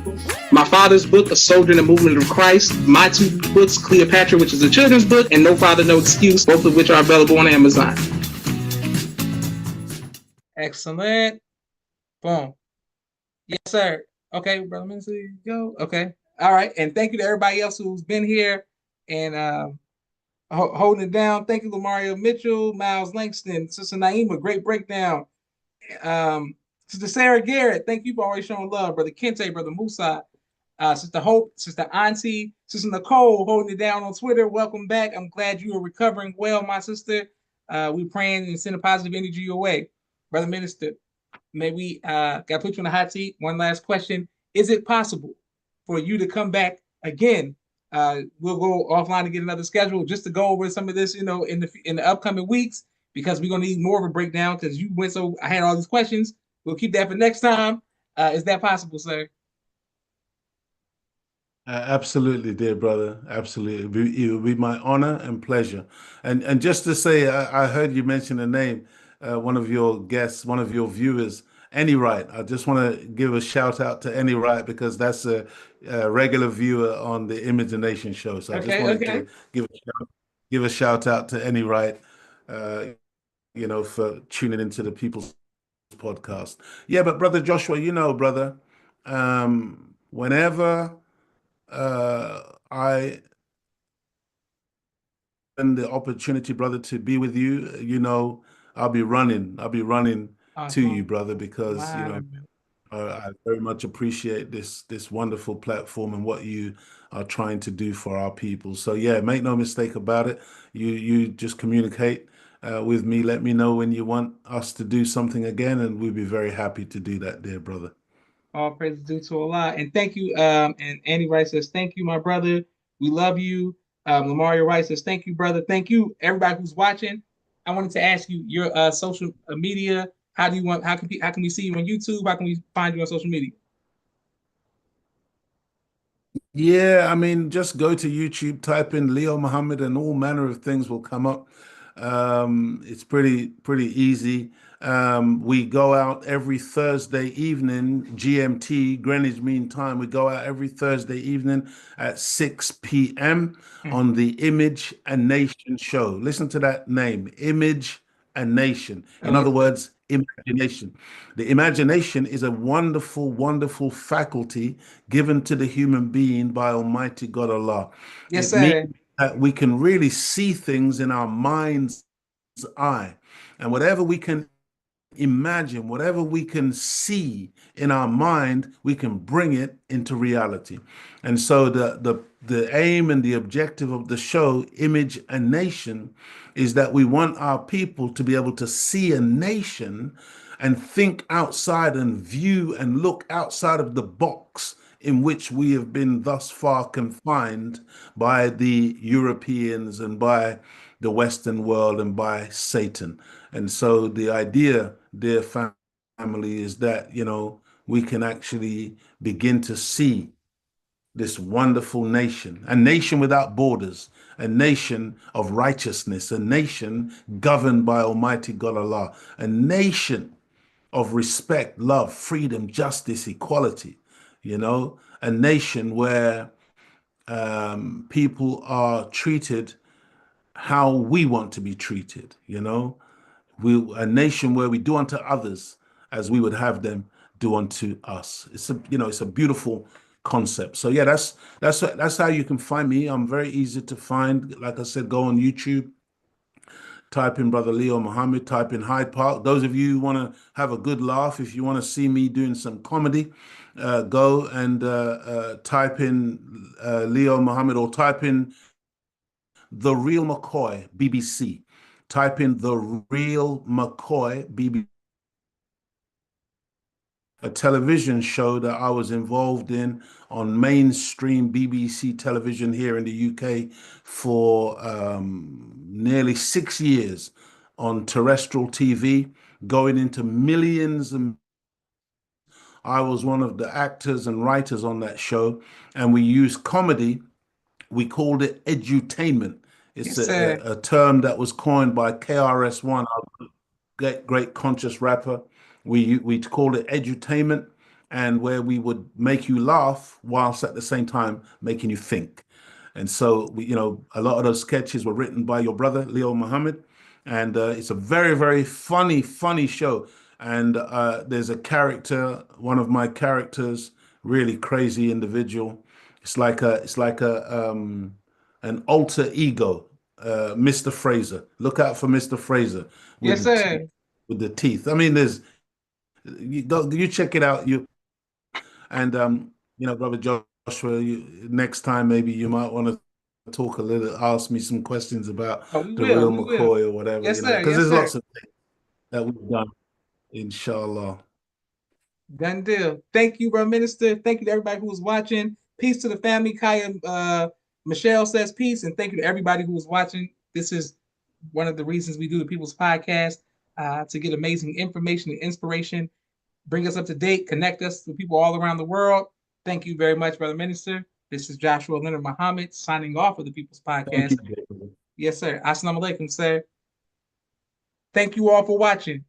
My father's book, A Soldier in the Movement of Christ. My two books, Cleopatra, which is a children's book, and No Father, No Excuse, both of which are available on Amazon. Excellent. Boom. Yes, sir. Okay, brother Minister, go. Okay. All right. And thank you to everybody else who's been here and holding it down. Thank you, Lamaria Mitchell, Miles Langston, Sister Naima, great breakdown. Sister Sarah Garrett, thank you for always showing love. Brother Kente, Brother Musa, Sister Hope, Sister Auntie, Sister Nicole, holding it down on Twitter. Welcome back. I'm glad you are recovering well, my sister. We're praying and sending positive energy your way. Brother Minister, may we got to put you in the hot seat. One last question. Is it possible for you to come back again? We'll go offline to get another schedule just to go over some of this, in the upcoming weeks, because we're gonna need more of a breakdown because you went so I had all these questions. We'll keep that for next time. Is that possible, sir? Absolutely, dear brother. Absolutely. It would be my honor and pleasure. And just to say, I heard you mention a name, one of your guests, one of your viewers, Any Right. I just want to give a shout out to Any Right because that's a regular viewer on the Imagination show. So I just Okay, wanted okay. to give a shout out to Any Right, for tuning into the People's Podcast. Yeah, but brother Joshua, brother, whenever I and the opportunity, brother, to be with you, I'll be running. I'll be running to you, Awesome. brother, because Wow. I very much appreciate this wonderful platform and what you are trying to do for our people. So yeah, make no mistake about it. You just communicate with me. Let me know when you want us to do something again, and we'll be very happy to do that, dear brother. All praise due to Allah. And thank you. And Andy Wright says, thank you, my brother. We love you. Lamaria Wright says, thank you, brother. Thank you, everybody who's watching. I wanted to ask you your social media. How can we see you on YouTube? How can we find you on social media? Yeah, I mean, just go to YouTube, type in Leo Muhammad, and all manner of things will come up. It's pretty easy. We go out every Thursday evening, GMT, Greenwich Mean Time. We go out every Thursday evening at 6 p.m. Mm. on the Image and Nation show. Listen to that name, Image and Nation. In Oh, other yes, sir. words, imagination. The imagination is a wonderful, wonderful faculty given to the human being by Almighty God Allah. Yes, It means sir. that we can really see things in our mind's eye. And whatever we can imagine, whatever we can see in our mind, we can bring it into reality. And so the aim and the objective of the show, Image and Nation, is that we want our people to be able to see a nation and think outside and view and look outside of the box in which we have been thus far confined by the Europeans and by the Western world and by Satan. And so the idea, dear family, is that, we can actually begin to see this wonderful nation, a nation without borders, a nation of righteousness, a nation governed by Almighty God Allah, a nation of respect, love, freedom, justice, equality, a nation where people are treated how we want to be treated, a nation where we do unto others as we would have them do unto us. It's a beautiful concept. So yeah, that's how you can find me. I'm very easy to find. Like I said, go on YouTube, type in Brother Leo Muhammad, type in Hyde Park. Those of you who want to have a good laugh, if you want to see me doing some comedy, go and type in Leo Muhammad, or type in The Real McCoy BBC. Type in The Real McCoy BBC, a television show that I was involved in on mainstream BBC television here in the UK for nearly 6 years on terrestrial TV, going into millions. And I was one of the actors and writers on that show, and we used comedy. We called it edutainment. It's Yes, sir. a term that was coined by KRS-One, great conscious rapper. We called it edutainment, and where we would make you laugh whilst at the same time making you think. And so a lot of those sketches were written by your brother Leo Muhammad, and it's a very very funny show. And there's a character, one of my characters, really crazy individual. It's like an alter ego, Mr. Fraser. Look out for Mr. Fraser with Yes, the teeth. sir. With the teeth. I mean, you check it out. And Brother Joshua, next time maybe you might want to talk a little, ask me some questions about Oh, we the will. real We will. McCoy or whatever, Yes, sir. because Yes, there's sir. lots of things that we've done, inshallah. Done deal. Thank you, bro, minister. Thank you to everybody who was watching. Peace to the family. Kaya, Michelle says peace, and thank you to everybody who was watching. This is one of the reasons we do the People's Podcast, to get amazing information and inspiration, bring us up to date, connect us with people all around the world. Thank you very much, brother minister. This is Joshua Leonard Muhammad signing off of the People's Thank Podcast. you. Yes, sir. Assalamu alaikum, sir. Thank you all for watching.